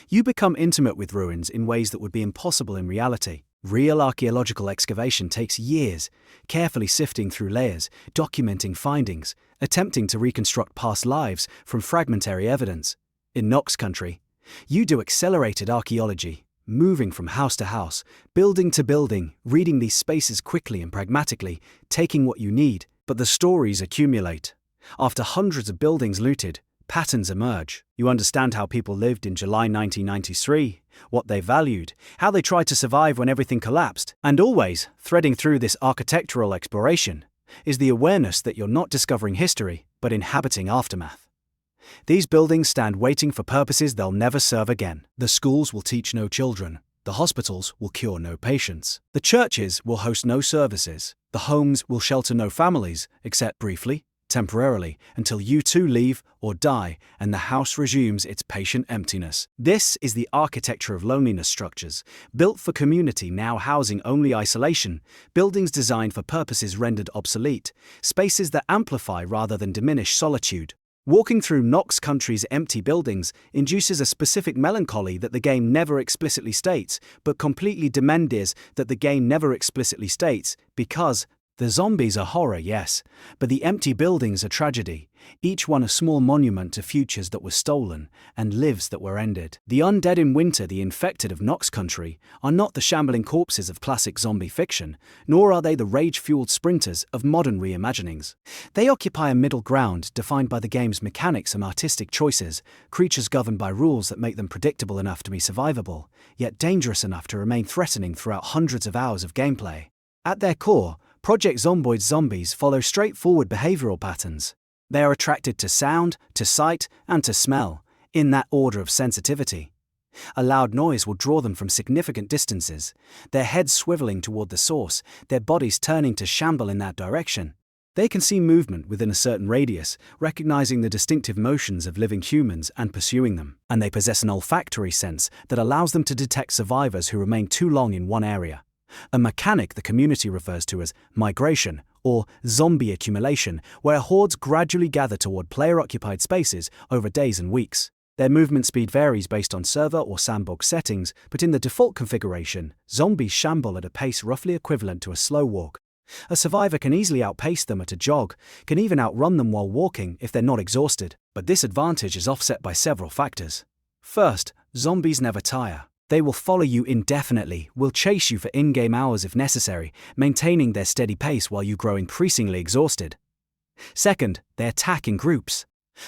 You become intimate with ruins in ways that would be impossible in reality. Real archaeological excavation takes years, carefully sifting through layers, documenting findings, attempting to reconstruct past lives from fragmentary evidence. In Knox County, you do accelerated archaeology, moving from house to house, building to building, reading these spaces quickly and pragmatically, taking what you need, but the stories accumulate. After hundreds of buildings looted, patterns emerge. You understand how people lived in July 1993, what they valued, how they tried to survive when everything collapsed, and always, threading through this architectural exploration, is the awareness that you're not discovering history, but inhabiting aftermath. These buildings stand waiting for purposes they'll never serve again. The schools will teach no children. The hospitals will cure no patients. The churches will host no services. The homes will shelter no families, except briefly, temporarily, until you too leave or die and the house resumes its patient emptiness. This is the architecture of loneliness structures, built for community now housing only isolation, buildings designed for purposes rendered obsolete, spaces that amplify rather than diminish solitude. Walking through Knox County's empty buildings induces a specific melancholy that the game never explicitly states, but completely demands that the game never explicitly states, because the zombies are horror, yes, but the empty buildings are tragedy, each one a small monument to futures that were stolen and lives that were ended. The undead in winter, the infected of Knox County, are not the shambling corpses of classic zombie fiction, nor are they the rage-fueled sprinters of modern reimaginings. They occupy a middle ground defined by the game's mechanics and artistic choices, creatures governed by rules that make them predictable enough to be survivable, yet dangerous enough to remain threatening throughout hundreds of hours of gameplay. At their core, Project Zomboid's zombies follow straightforward behavioral patterns. They are attracted to sound, to sight, and to smell, in that order of sensitivity. A loud noise will draw them from significant distances, their heads swiveling toward the source, their bodies turning to shamble in that direction. They can see movement within a certain radius, recognizing the distinctive motions of living humans and pursuing them. And they possess an olfactory sense that allows them to detect survivors who remain too long in one area. A mechanic the community refers to as migration, or zombie accumulation, where hordes gradually gather toward player-occupied spaces over days and weeks. Their movement speed varies based on server or sandbox settings, but in the default configuration, zombies shamble at a pace roughly equivalent to a slow walk. A survivor can easily outpace them at a jog, can even outrun them while walking if they're not exhausted. But this advantage is offset by several factors. First, zombies never tire. They will follow you indefinitely, will chase you for in-game hours if necessary, maintaining their steady pace while you grow increasingly exhausted. Second, they attack in groups.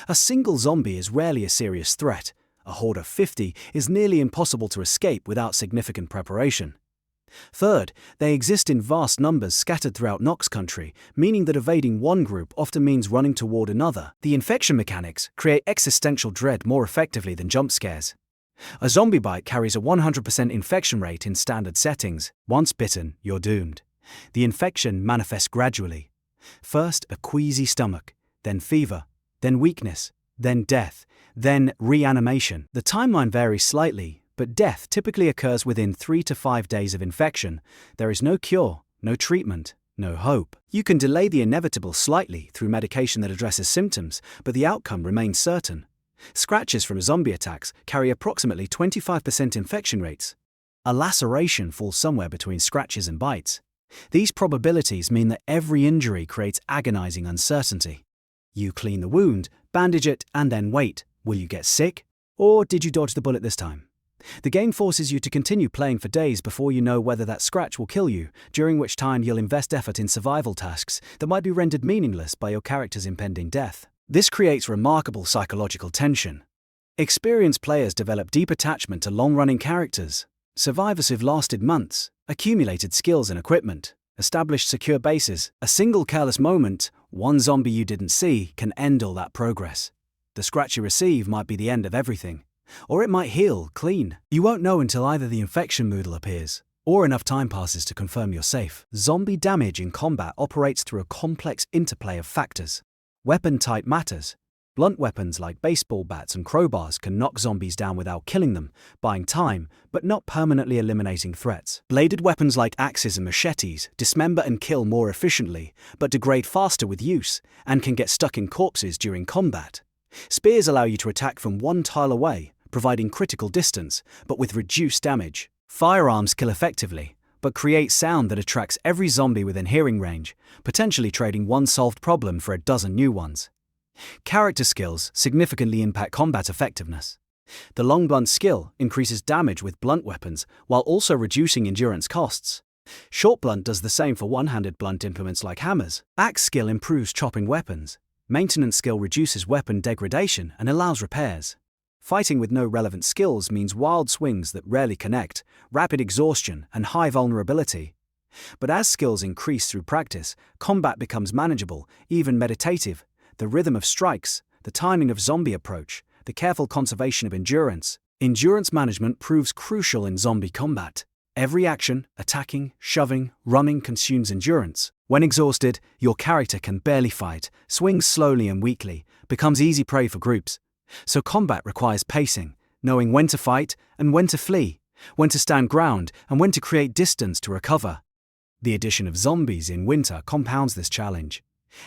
A single zombie is rarely a serious threat. A horde of 50 is nearly impossible to escape without significant preparation. Third, they exist in vast numbers scattered throughout Knox County, meaning that evading one group often means running toward another. The infection mechanics create existential dread more effectively than jump scares. A zombie bite carries a 100% infection rate in standard settings. Once bitten, you're doomed. The infection manifests gradually. First, a queasy stomach, then fever, then weakness, then death, then reanimation. The timeline varies slightly, but death typically occurs within 3 to 5 days of infection. There is no cure, no treatment, no hope. You can delay the inevitable slightly through medication that addresses symptoms, but the outcome remains certain. Scratches from zombie attacks carry approximately 25% infection rates. A laceration falls somewhere between scratches and bites. These probabilities mean that every injury creates agonizing uncertainty. You clean the wound, bandage it, and then wait. Will you get sick? Or did you dodge the bullet this time? The game forces you to continue playing for days before you know whether that scratch will kill you, during which time you'll invest effort in survival tasks that might be rendered meaningless by your character's impending death. This creates remarkable psychological tension. Experienced players develop deep attachment to long-running characters. Survivors who've lasted months, accumulated skills and equipment, established secure bases. A single careless moment, one zombie you didn't see, can end all that progress. The scratch you receive might be the end of everything. Or it might heal clean. You won't know until either the infection moodle appears, or enough time passes to confirm you're safe. Zombie damage in combat operates through a complex interplay of factors. Weapon type matters. Blunt weapons like baseball bats and crowbars can knock zombies down without killing them, buying time, but not permanently eliminating threats. Bladed weapons like axes and machetes dismember and kill more efficiently, but degrade faster with use, and can get stuck in corpses during combat. Spears allow you to attack from one tile away, providing critical distance, but with reduced damage. Firearms kill effectively, but create sound that attracts every zombie within hearing range, potentially trading one solved problem for a dozen new ones. Character skills significantly impact combat effectiveness. The long blunt skill increases damage with blunt weapons while also reducing endurance costs. Short blunt does the same for one-handed blunt implements like hammers. Axe skill improves chopping weapons. Maintenance skill reduces weapon degradation and allows repairs. Fighting with no relevant skills means wild swings that rarely connect, rapid exhaustion, and high vulnerability. But as skills increase through practice, combat becomes manageable, even meditative. The rhythm of strikes, the timing of zombie approach, the careful conservation of endurance. Endurance management proves crucial in zombie combat. Every action, attacking, shoving, running, consumes endurance. When exhausted, your character can barely fight, swings slowly and weakly, becomes easy prey for groups. So combat requires pacing, knowing when to fight and when to flee, when to stand ground and when to create distance to recover. The addition of zombies in winter compounds this challenge.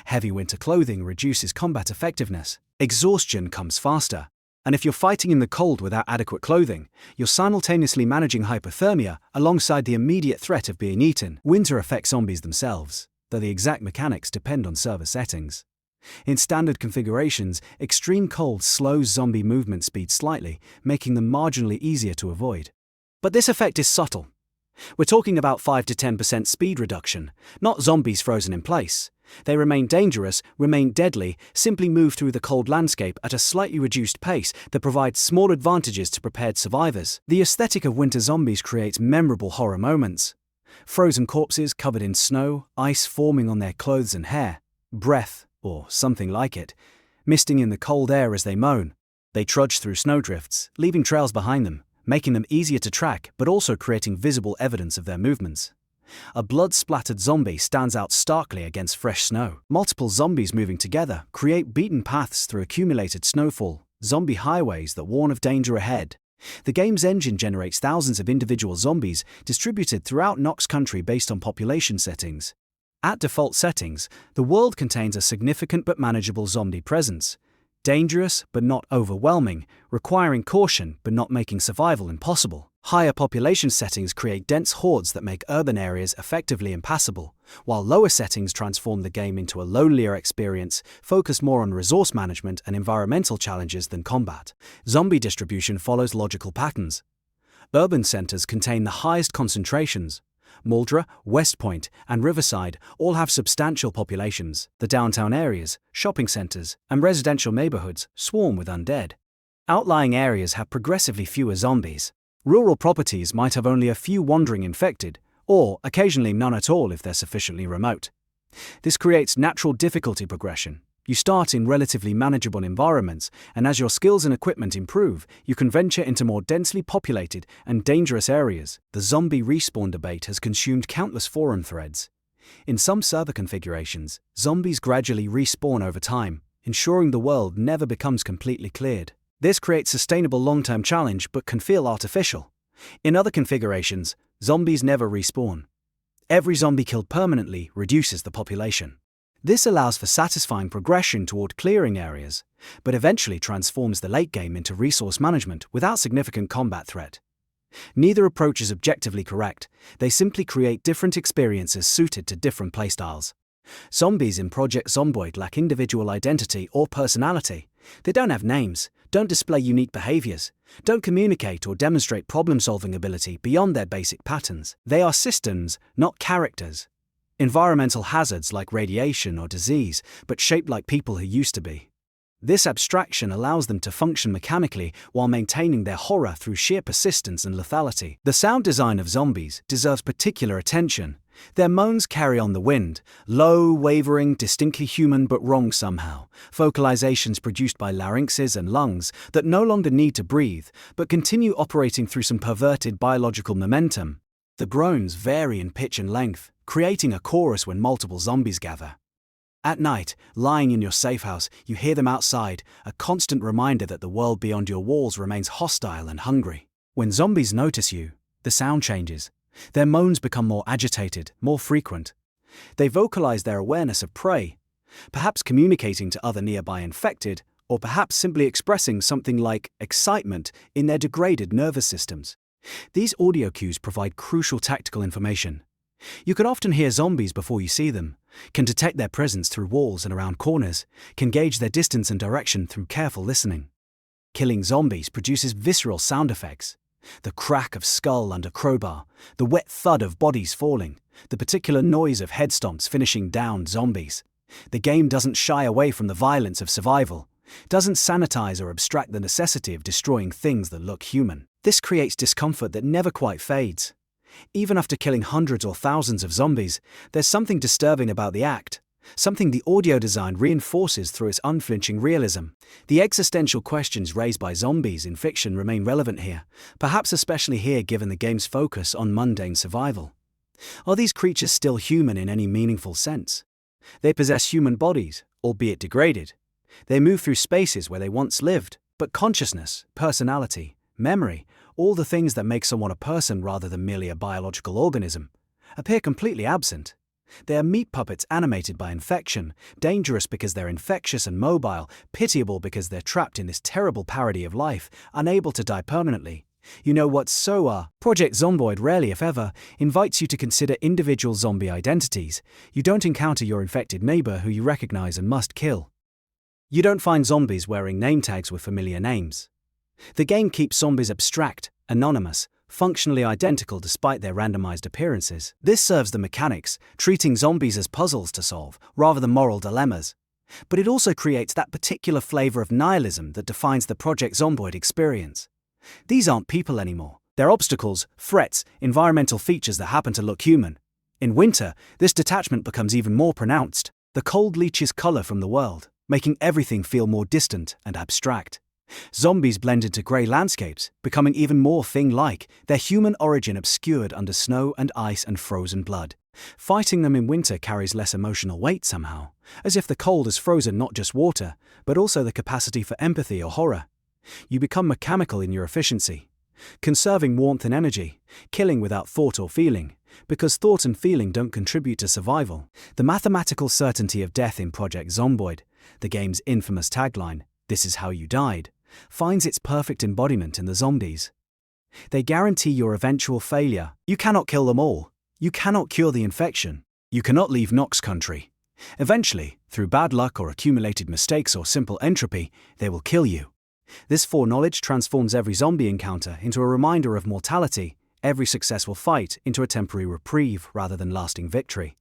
Heavy winter clothing reduces combat effectiveness. Exhaustion comes faster. And if you're fighting in the cold without adequate clothing, you're simultaneously managing hypothermia alongside the immediate threat of being eaten. Winter affects zombies themselves, though the exact mechanics depend on server settings. In standard configurations, extreme cold slows zombie movement speed slightly, making them marginally easier to avoid. But this effect is subtle. We're talking about 5 to 10% speed reduction, not zombies frozen in place. They remain dangerous, remain deadly, simply move through the cold landscape at a slightly reduced pace that provides small advantages to prepared survivors. The aesthetic of winter zombies creates memorable horror moments. Frozen corpses covered in snow, ice forming on their clothes and hair, breath, or something like it, misting in the cold air as they moan. They trudge through snowdrifts, leaving trails behind them, making them easier to track but also creating visible evidence of their movements. A blood-splattered zombie stands out starkly against fresh snow. Multiple zombies moving together create beaten paths through accumulated snowfall, zombie highways that warn of danger ahead. The game's engine generates thousands of individual zombies distributed throughout Knox County based on population settings. At default settings, the world contains a significant but manageable zombie presence. Dangerous but not overwhelming, requiring caution but not making survival impossible. Higher population settings create dense hordes that make urban areas effectively impassable, while lower settings transform the game into a lonelier experience, focused more on resource management and environmental challenges than combat. Zombie distribution follows logical patterns. Urban centers contain the highest concentrations. Maldra, West Point, and Riverside all have substantial populations. The downtown areas, shopping centers, and residential neighborhoods swarm with undead. Outlying areas have progressively fewer zombies. Rural properties might have only a few wandering infected, or occasionally none at all if they're sufficiently remote. This creates natural difficulty progression. You start in relatively manageable environments, and as your skills and equipment improve, you can venture into more densely populated and dangerous areas. The zombie respawn debate has consumed countless forum threads. In some server configurations, zombies gradually respawn over time, ensuring the world never becomes completely cleared. This creates sustainable long-term challenge but can feel artificial. In other configurations, zombies never respawn. Every zombie killed permanently reduces the population. This allows for satisfying progression toward clearing areas, but eventually transforms the late game into resource management without significant combat threat. Neither approach is objectively correct, they simply create different experiences suited to different playstyles. Zombies in Project Zomboid lack individual identity or personality. They don't have names, don't display unique behaviors, don't communicate or demonstrate problem-solving ability beyond their basic patterns. They are systems, not characters. Environmental hazards like radiation or disease, but shaped like people who used to be. This abstraction allows them to function mechanically while maintaining their horror through sheer persistence and lethality. The sound design of zombies deserves particular attention. Their moans carry on the wind, low, wavering, distinctly human but wrong somehow. Vocalizations produced by larynxes and lungs that no longer need to breathe, but continue operating through some perverted biological momentum. The groans vary in pitch and length, creating a chorus when multiple zombies gather. At night, lying in your safe house, you hear them outside, a constant reminder that the world beyond your walls remains hostile and hungry. When zombies notice you, the sound changes. Their moans become more agitated, more frequent. They vocalize their awareness of prey, perhaps communicating to other nearby infected, or perhaps simply expressing something like excitement in their degraded nervous systems. These audio cues provide crucial tactical information. You can often hear zombies before you see them, can detect their presence through walls and around corners, can gauge their distance and direction through careful listening. Killing zombies produces visceral sound effects. The crack of skull under crowbar, the wet thud of bodies falling, the particular noise of head stomps finishing down zombies. The game doesn't shy away from the violence of survival, doesn't sanitize or abstract the necessity of destroying things that look human. This creates discomfort that never quite fades. Even after killing hundreds or thousands of zombies, there's something disturbing about the act, something the audio design reinforces through its unflinching realism. The existential questions raised by zombies in fiction remain relevant here, perhaps especially here given the game's focus on mundane survival. Are these creatures still human in any meaningful sense? They possess human bodies, albeit degraded. They move through spaces where they once lived, but consciousness, personality, memory, all the things that make someone a person rather than merely a biological organism, appear completely absent. They are meat puppets animated by infection, dangerous because they're infectious and mobile, pitiable because they're trapped in this terrible parody of life, unable to die permanently. You know what's so Project Zomboid rarely, if ever, invites you to consider individual zombie identities. You don't encounter your infected neighbor who you recognize and must kill. You don't find zombies wearing name tags with familiar names. The game keeps zombies abstract, anonymous, functionally identical despite their randomized appearances. This serves the mechanics, treating zombies as puzzles to solve, rather than moral dilemmas. But it also creates that particular flavor of nihilism that defines the Project Zomboid experience. These aren't people anymore. They're obstacles, threats, environmental features that happen to look human. In winter, this detachment becomes even more pronounced. The cold leaches color from the world, making everything feel more distant and abstract. Zombies blend into grey landscapes, becoming even more thing-like, their human origin obscured under snow and ice and frozen blood. Fighting them in winter carries less emotional weight somehow, as if the cold has frozen not just water, but also the capacity for empathy or horror. You become mechanical in your efficiency, conserving warmth and energy, killing without thought or feeling, because thought and feeling don't contribute to survival. The mathematical certainty of death in Project Zomboid, the game's infamous tagline, "This is how you died," finds its perfect embodiment in the zombies. They guarantee your eventual failure. You cannot kill them all. You cannot cure the infection. You cannot leave Knox County. Eventually, through bad luck or accumulated mistakes or simple entropy, they will kill you. This foreknowledge transforms every zombie encounter into a reminder of mortality, every successful fight into a temporary reprieve rather than lasting victory.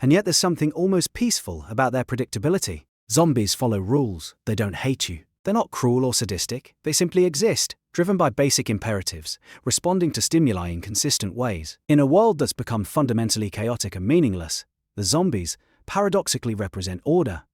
And yet there's something almost peaceful about their predictability. Zombies follow rules, they don't hate you. They're not cruel or sadistic, they simply exist, driven by basic imperatives, responding to stimuli in consistent ways. In a world that's become fundamentally chaotic and meaningless, the zombies paradoxically represent order,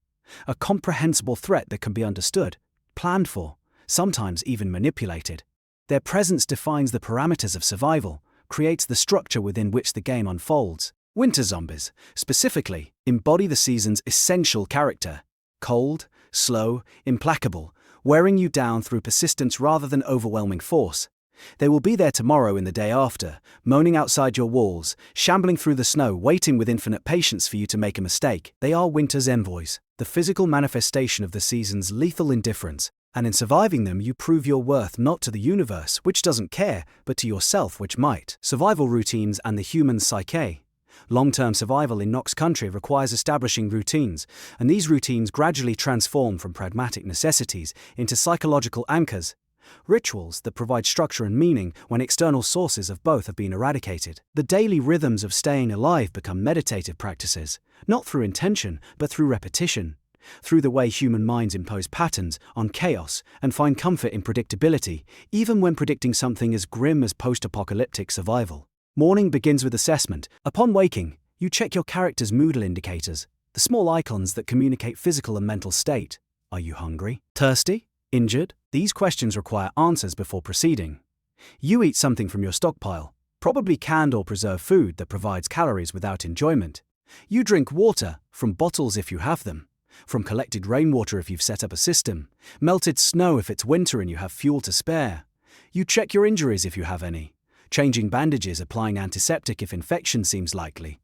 a comprehensible threat that can be understood, planned for, sometimes even manipulated. Their presence defines the parameters of survival, creates the structure within which the game unfolds. Winter zombies, specifically, embody the season's essential character: cold, slow, implacable, wearing you down through persistence rather than overwhelming force. They will be there tomorrow and the day after, moaning outside your walls, shambling through the snow, waiting with infinite patience for you to make a mistake. They are winter's envoys, the physical manifestation of the season's lethal indifference, and in surviving them you prove your worth not to the universe, which doesn't care, but to yourself, which might. Survival routines and the human psyche. Long-term survival in Knox County requires establishing routines, and these routines gradually transform from pragmatic necessities into psychological anchors, rituals that provide structure and meaning when external sources of both have been eradicated. The daily rhythms of staying alive become meditative practices, not through intention, but through repetition, through the way human minds impose patterns on chaos and find comfort in predictability, even when predicting something as grim as post-apocalyptic survival. Morning begins with assessment. Upon waking, you check your character's moodal indicators, the small icons that communicate physical and mental state. Are you hungry? Thirsty? Injured? These questions require answers before proceeding. You eat something from your stockpile, probably canned or preserved food that provides calories without enjoyment. You drink water, from bottles if you have them, from collected rainwater if you've set up a system, melted snow if it's winter and you have fuel to spare. You check your injuries if you have any, changing bandages, applying antiseptic if infection seems likely,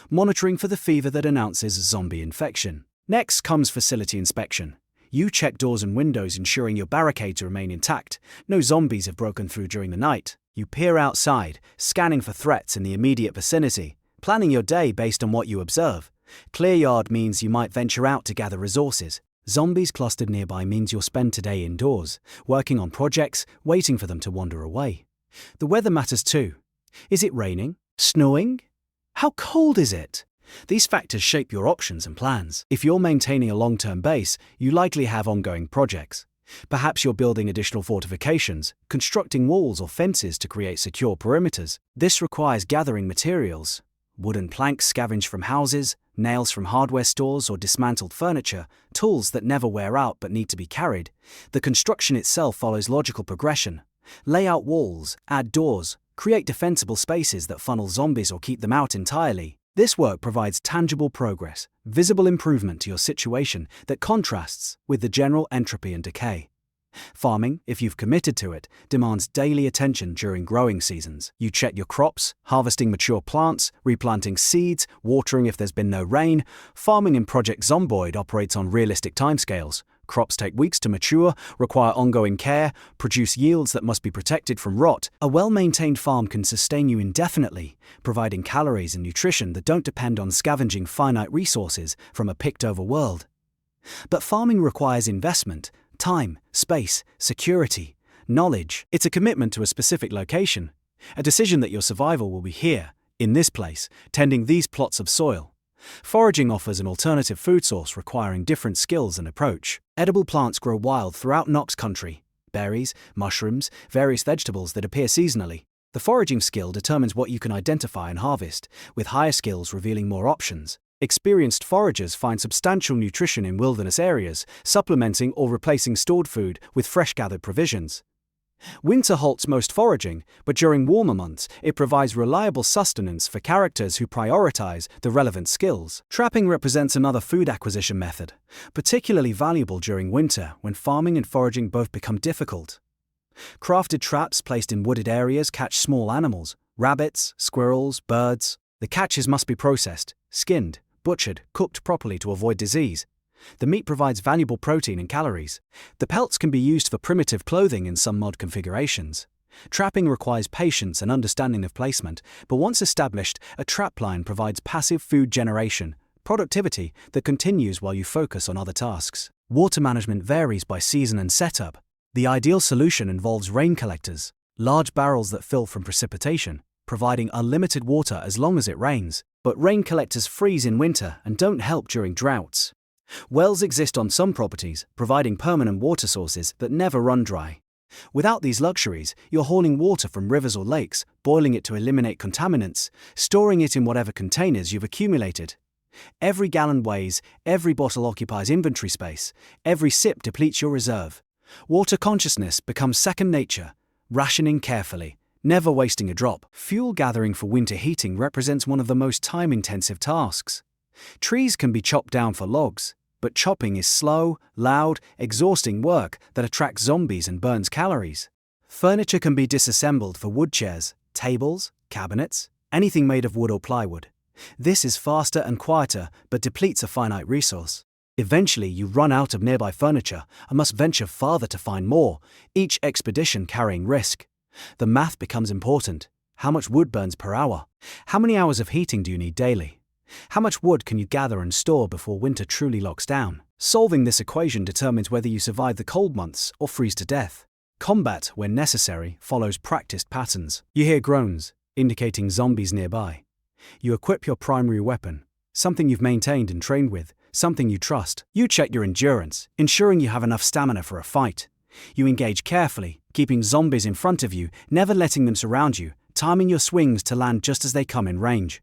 monitoring for the fever that announces zombie infection. Next comes facility inspection. You check doors and windows, ensuring your barricades remain intact, no zombies have broken through during the night. You peer outside, scanning for threats in the immediate vicinity, planning your day based on what you observe. Clear yard means you might venture out to gather resources. Zombies clustered nearby means you'll spend today indoors, working on projects, waiting for them to wander away. The weather matters too. Is it raining? Snowing? How cold is it? These factors shape your options and plans. If you're maintaining a long-term base, you likely have ongoing projects. Perhaps you're building additional fortifications, constructing walls or fences to create secure perimeters. This requires gathering materials. Wooden planks scavenged from houses, nails from hardware stores or dismantled furniture, tools that never wear out but need to be carried. The construction itself follows logical progression. Lay out walls, add doors, create defensible spaces that funnel zombies or keep them out entirely. This work provides tangible progress, visible improvement to your situation that contrasts with the general entropy and decay. Farming, if you've committed to it, demands daily attention during growing seasons. You check your crops, harvesting mature plants, replanting seeds, watering if there's been no rain. Farming in Project Zomboid operates on realistic timescales. Crops take weeks to mature, require ongoing care, produce yields that must be protected from rot. A well-maintained farm can sustain you indefinitely, providing calories and nutrition that don't depend on scavenging finite resources from a picked-over world. But farming requires investment, time, space, security, knowledge. It's a commitment to a specific location, a decision that your survival will be here, in this place, tending these plots of soil. Foraging offers an alternative food source requiring different skills and approach. Edible plants grow wild throughout Knox County: berries, mushrooms, various vegetables that appear seasonally. The foraging skill determines what you can identify and harvest, with higher skills revealing more options. Experienced foragers find substantial nutrition in wilderness areas, supplementing or replacing stored food with fresh-gathered provisions. Winter halts most foraging, but during warmer months, it provides reliable sustenance for characters who prioritize the relevant skills. Trapping represents another food acquisition method, particularly valuable during winter when farming and foraging both become difficult. Crafted traps placed in wooded areas catch small animals, rabbits, squirrels, birds. The catches must be processed, skinned, butchered, cooked properly to avoid disease. The meat provides valuable protein and calories. The pelts can be used for primitive clothing in some mod configurations. Trapping requires patience and understanding of placement, but once established, a trapline provides passive food generation, productivity that continues while you focus on other tasks. Water management varies by season and setup. The ideal solution involves rain collectors, large barrels that fill from precipitation, providing unlimited water as long as it rains. But rain collectors freeze in winter and don't help during droughts. Wells exist on some properties, providing permanent water sources that never run dry. Without these luxuries, you're hauling water from rivers or lakes, boiling it to eliminate contaminants, storing it in whatever containers you've accumulated. Every gallon weighs, every bottle occupies inventory space, every sip depletes your reserve. Water consciousness becomes second nature, rationing carefully, never wasting a drop. Fuel gathering for winter heating represents one of the most time-intensive tasks. Trees can be chopped down for logs, but chopping is slow, loud, exhausting work that attracts zombies and burns calories. Furniture can be disassembled for wood chairs, tables, cabinets, anything made of wood or plywood. This is faster and quieter, but depletes a finite resource. Eventually, you run out of nearby furniture and must venture farther to find more, each expedition carrying risk. The math becomes important. How much wood burns per hour? How many hours of heating do you need daily? How much wood can you gather and store before winter truly locks down? Solving this equation determines whether you survive the cold months or freeze to death. Combat, when necessary, follows practiced patterns. You hear groans, indicating zombies nearby. You equip your primary weapon, something you've maintained and trained with, something you trust. You check your endurance, ensuring you have enough stamina for a fight. You engage carefully, keeping zombies in front of you, never letting them surround you, timing your swings to land just as they come in range.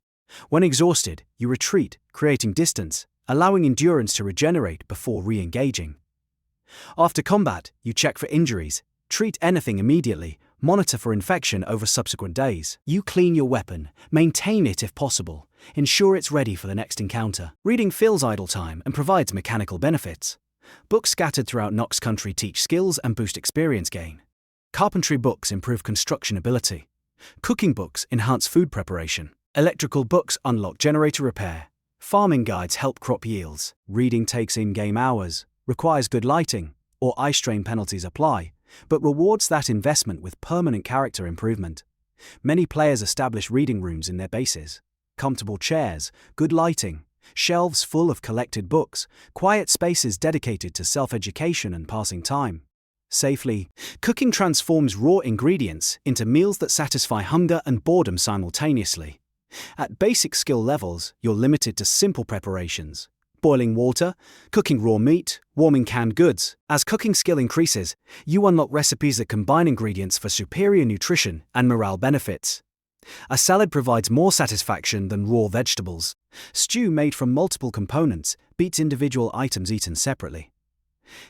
When exhausted, you retreat, creating distance, allowing endurance to regenerate before re-engaging. After combat, you check for injuries, treat anything immediately, monitor for infection over subsequent days. You clean your weapon, maintain it if possible, ensure it's ready for the next encounter. Reading fills idle time and provides mechanical benefits. Books scattered throughout Knox County teach skills and boost experience gain. Carpentry books improve construction ability. Cooking books enhance food preparation. Electrical books unlock generator repair. Farming guides help crop yields. Reading takes in-game hours, requires good lighting, or eye strain penalties apply, but rewards that investment with permanent character improvement. Many players establish reading rooms in their bases. Comfortable chairs, good lighting, shelves full of collected books, quiet spaces dedicated to self-education and passing time. Safely, cooking transforms raw ingredients into meals that satisfy hunger and boredom simultaneously. At basic skill levels, you're limited to simple preparations. Boiling water, cooking raw meat, warming canned goods. As cooking skill increases, you unlock recipes that combine ingredients for superior nutrition and morale benefits. A salad provides more satisfaction than raw vegetables. Stew made from multiple components beats individual items eaten separately.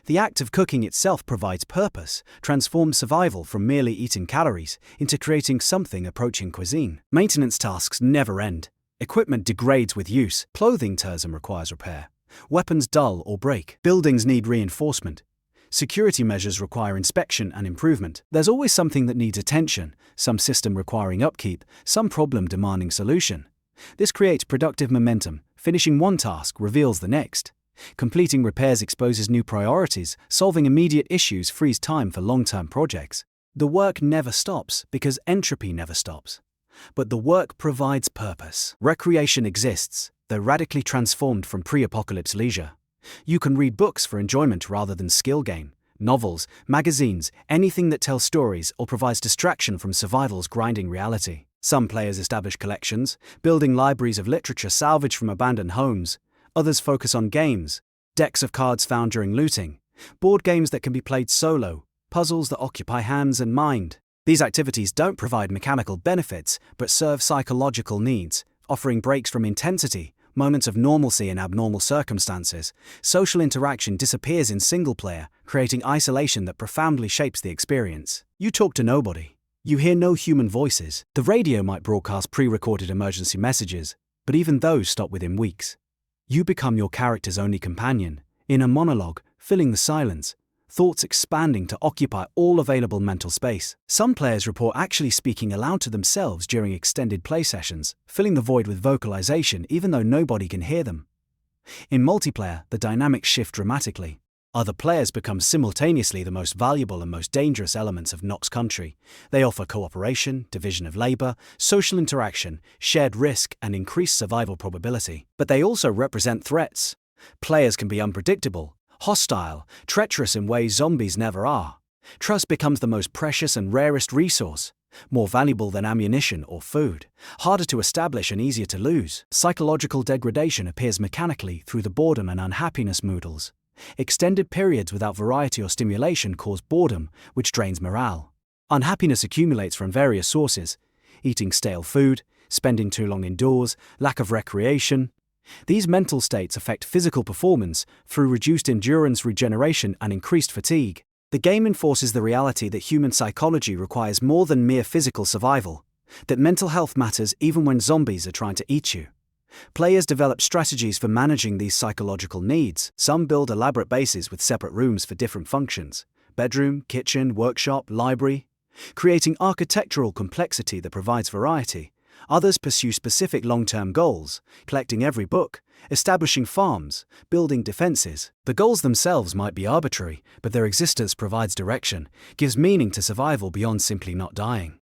The act of cooking itself provides purpose, transforms survival from merely eating calories into creating something approaching cuisine. Maintenance tasks never end. Equipment degrades with use, clothing tears and requires repair. Weapons dull or break. Buildings need reinforcement. Security measures require inspection and improvement. There's always something that needs attention, some system requiring upkeep, some problem demanding solution. This creates productive momentum. Finishing one task reveals the next. Completing repairs exposes new priorities, solving immediate issues frees time for long-term projects. The work never stops because entropy never stops. But the work provides purpose. Recreation exists, though radically transformed from pre-apocalypse leisure. You can read books for enjoyment rather than skill gain. Novels, magazines, anything that tells stories or provides distraction from survival's grinding reality. Some players establish collections, building libraries of literature salvaged from abandoned homes. Others focus on games, decks of cards found during looting, board games that can be played solo, puzzles that occupy hands and mind. These activities don't provide mechanical benefits, but serve psychological needs, offering breaks from intensity, moments of normalcy in abnormal circumstances. Social interaction disappears in single player, creating isolation that profoundly shapes the experience. You talk to nobody. You hear no human voices. The radio might broadcast pre-recorded emergency messages, but even those stop within weeks. You become your character's only companion, in a monologue, filling the silence, thoughts expanding to occupy all available mental space. Some players report actually speaking aloud to themselves during extended play sessions, filling the void with vocalization even though nobody can hear them. In multiplayer, the dynamics shift dramatically. Other players become simultaneously the most valuable and most dangerous elements of Knox County. They offer cooperation, division of labor, social interaction, shared risk, and increased survival probability. But they also represent threats. Players can be unpredictable, hostile, treacherous in ways zombies never are. Trust becomes the most precious and rarest resource. more valuable than ammunition or food, harder to establish and easier to lose. Psychological degradation appears mechanically through the boredom and unhappiness moodles. Extended periods without variety or stimulation cause boredom, which drains morale. Unhappiness accumulates from various sources: eating stale food, spending too long indoors, lack of recreation. These mental states affect physical performance through reduced endurance, regeneration, and increased fatigue. The game enforces the reality that human psychology requires more than mere physical survival, that mental health matters even when zombies are trying to eat you. Players develop strategies for managing these psychological needs. Some build elaborate bases with separate rooms for different functions: bedroom, kitchen, workshop, library, creating architectural complexity that provides variety. Others pursue specific long-term goals, collecting every book, establishing farms, building defenses. The goals themselves might be arbitrary, but their existence provides direction, gives meaning to survival beyond simply not dying.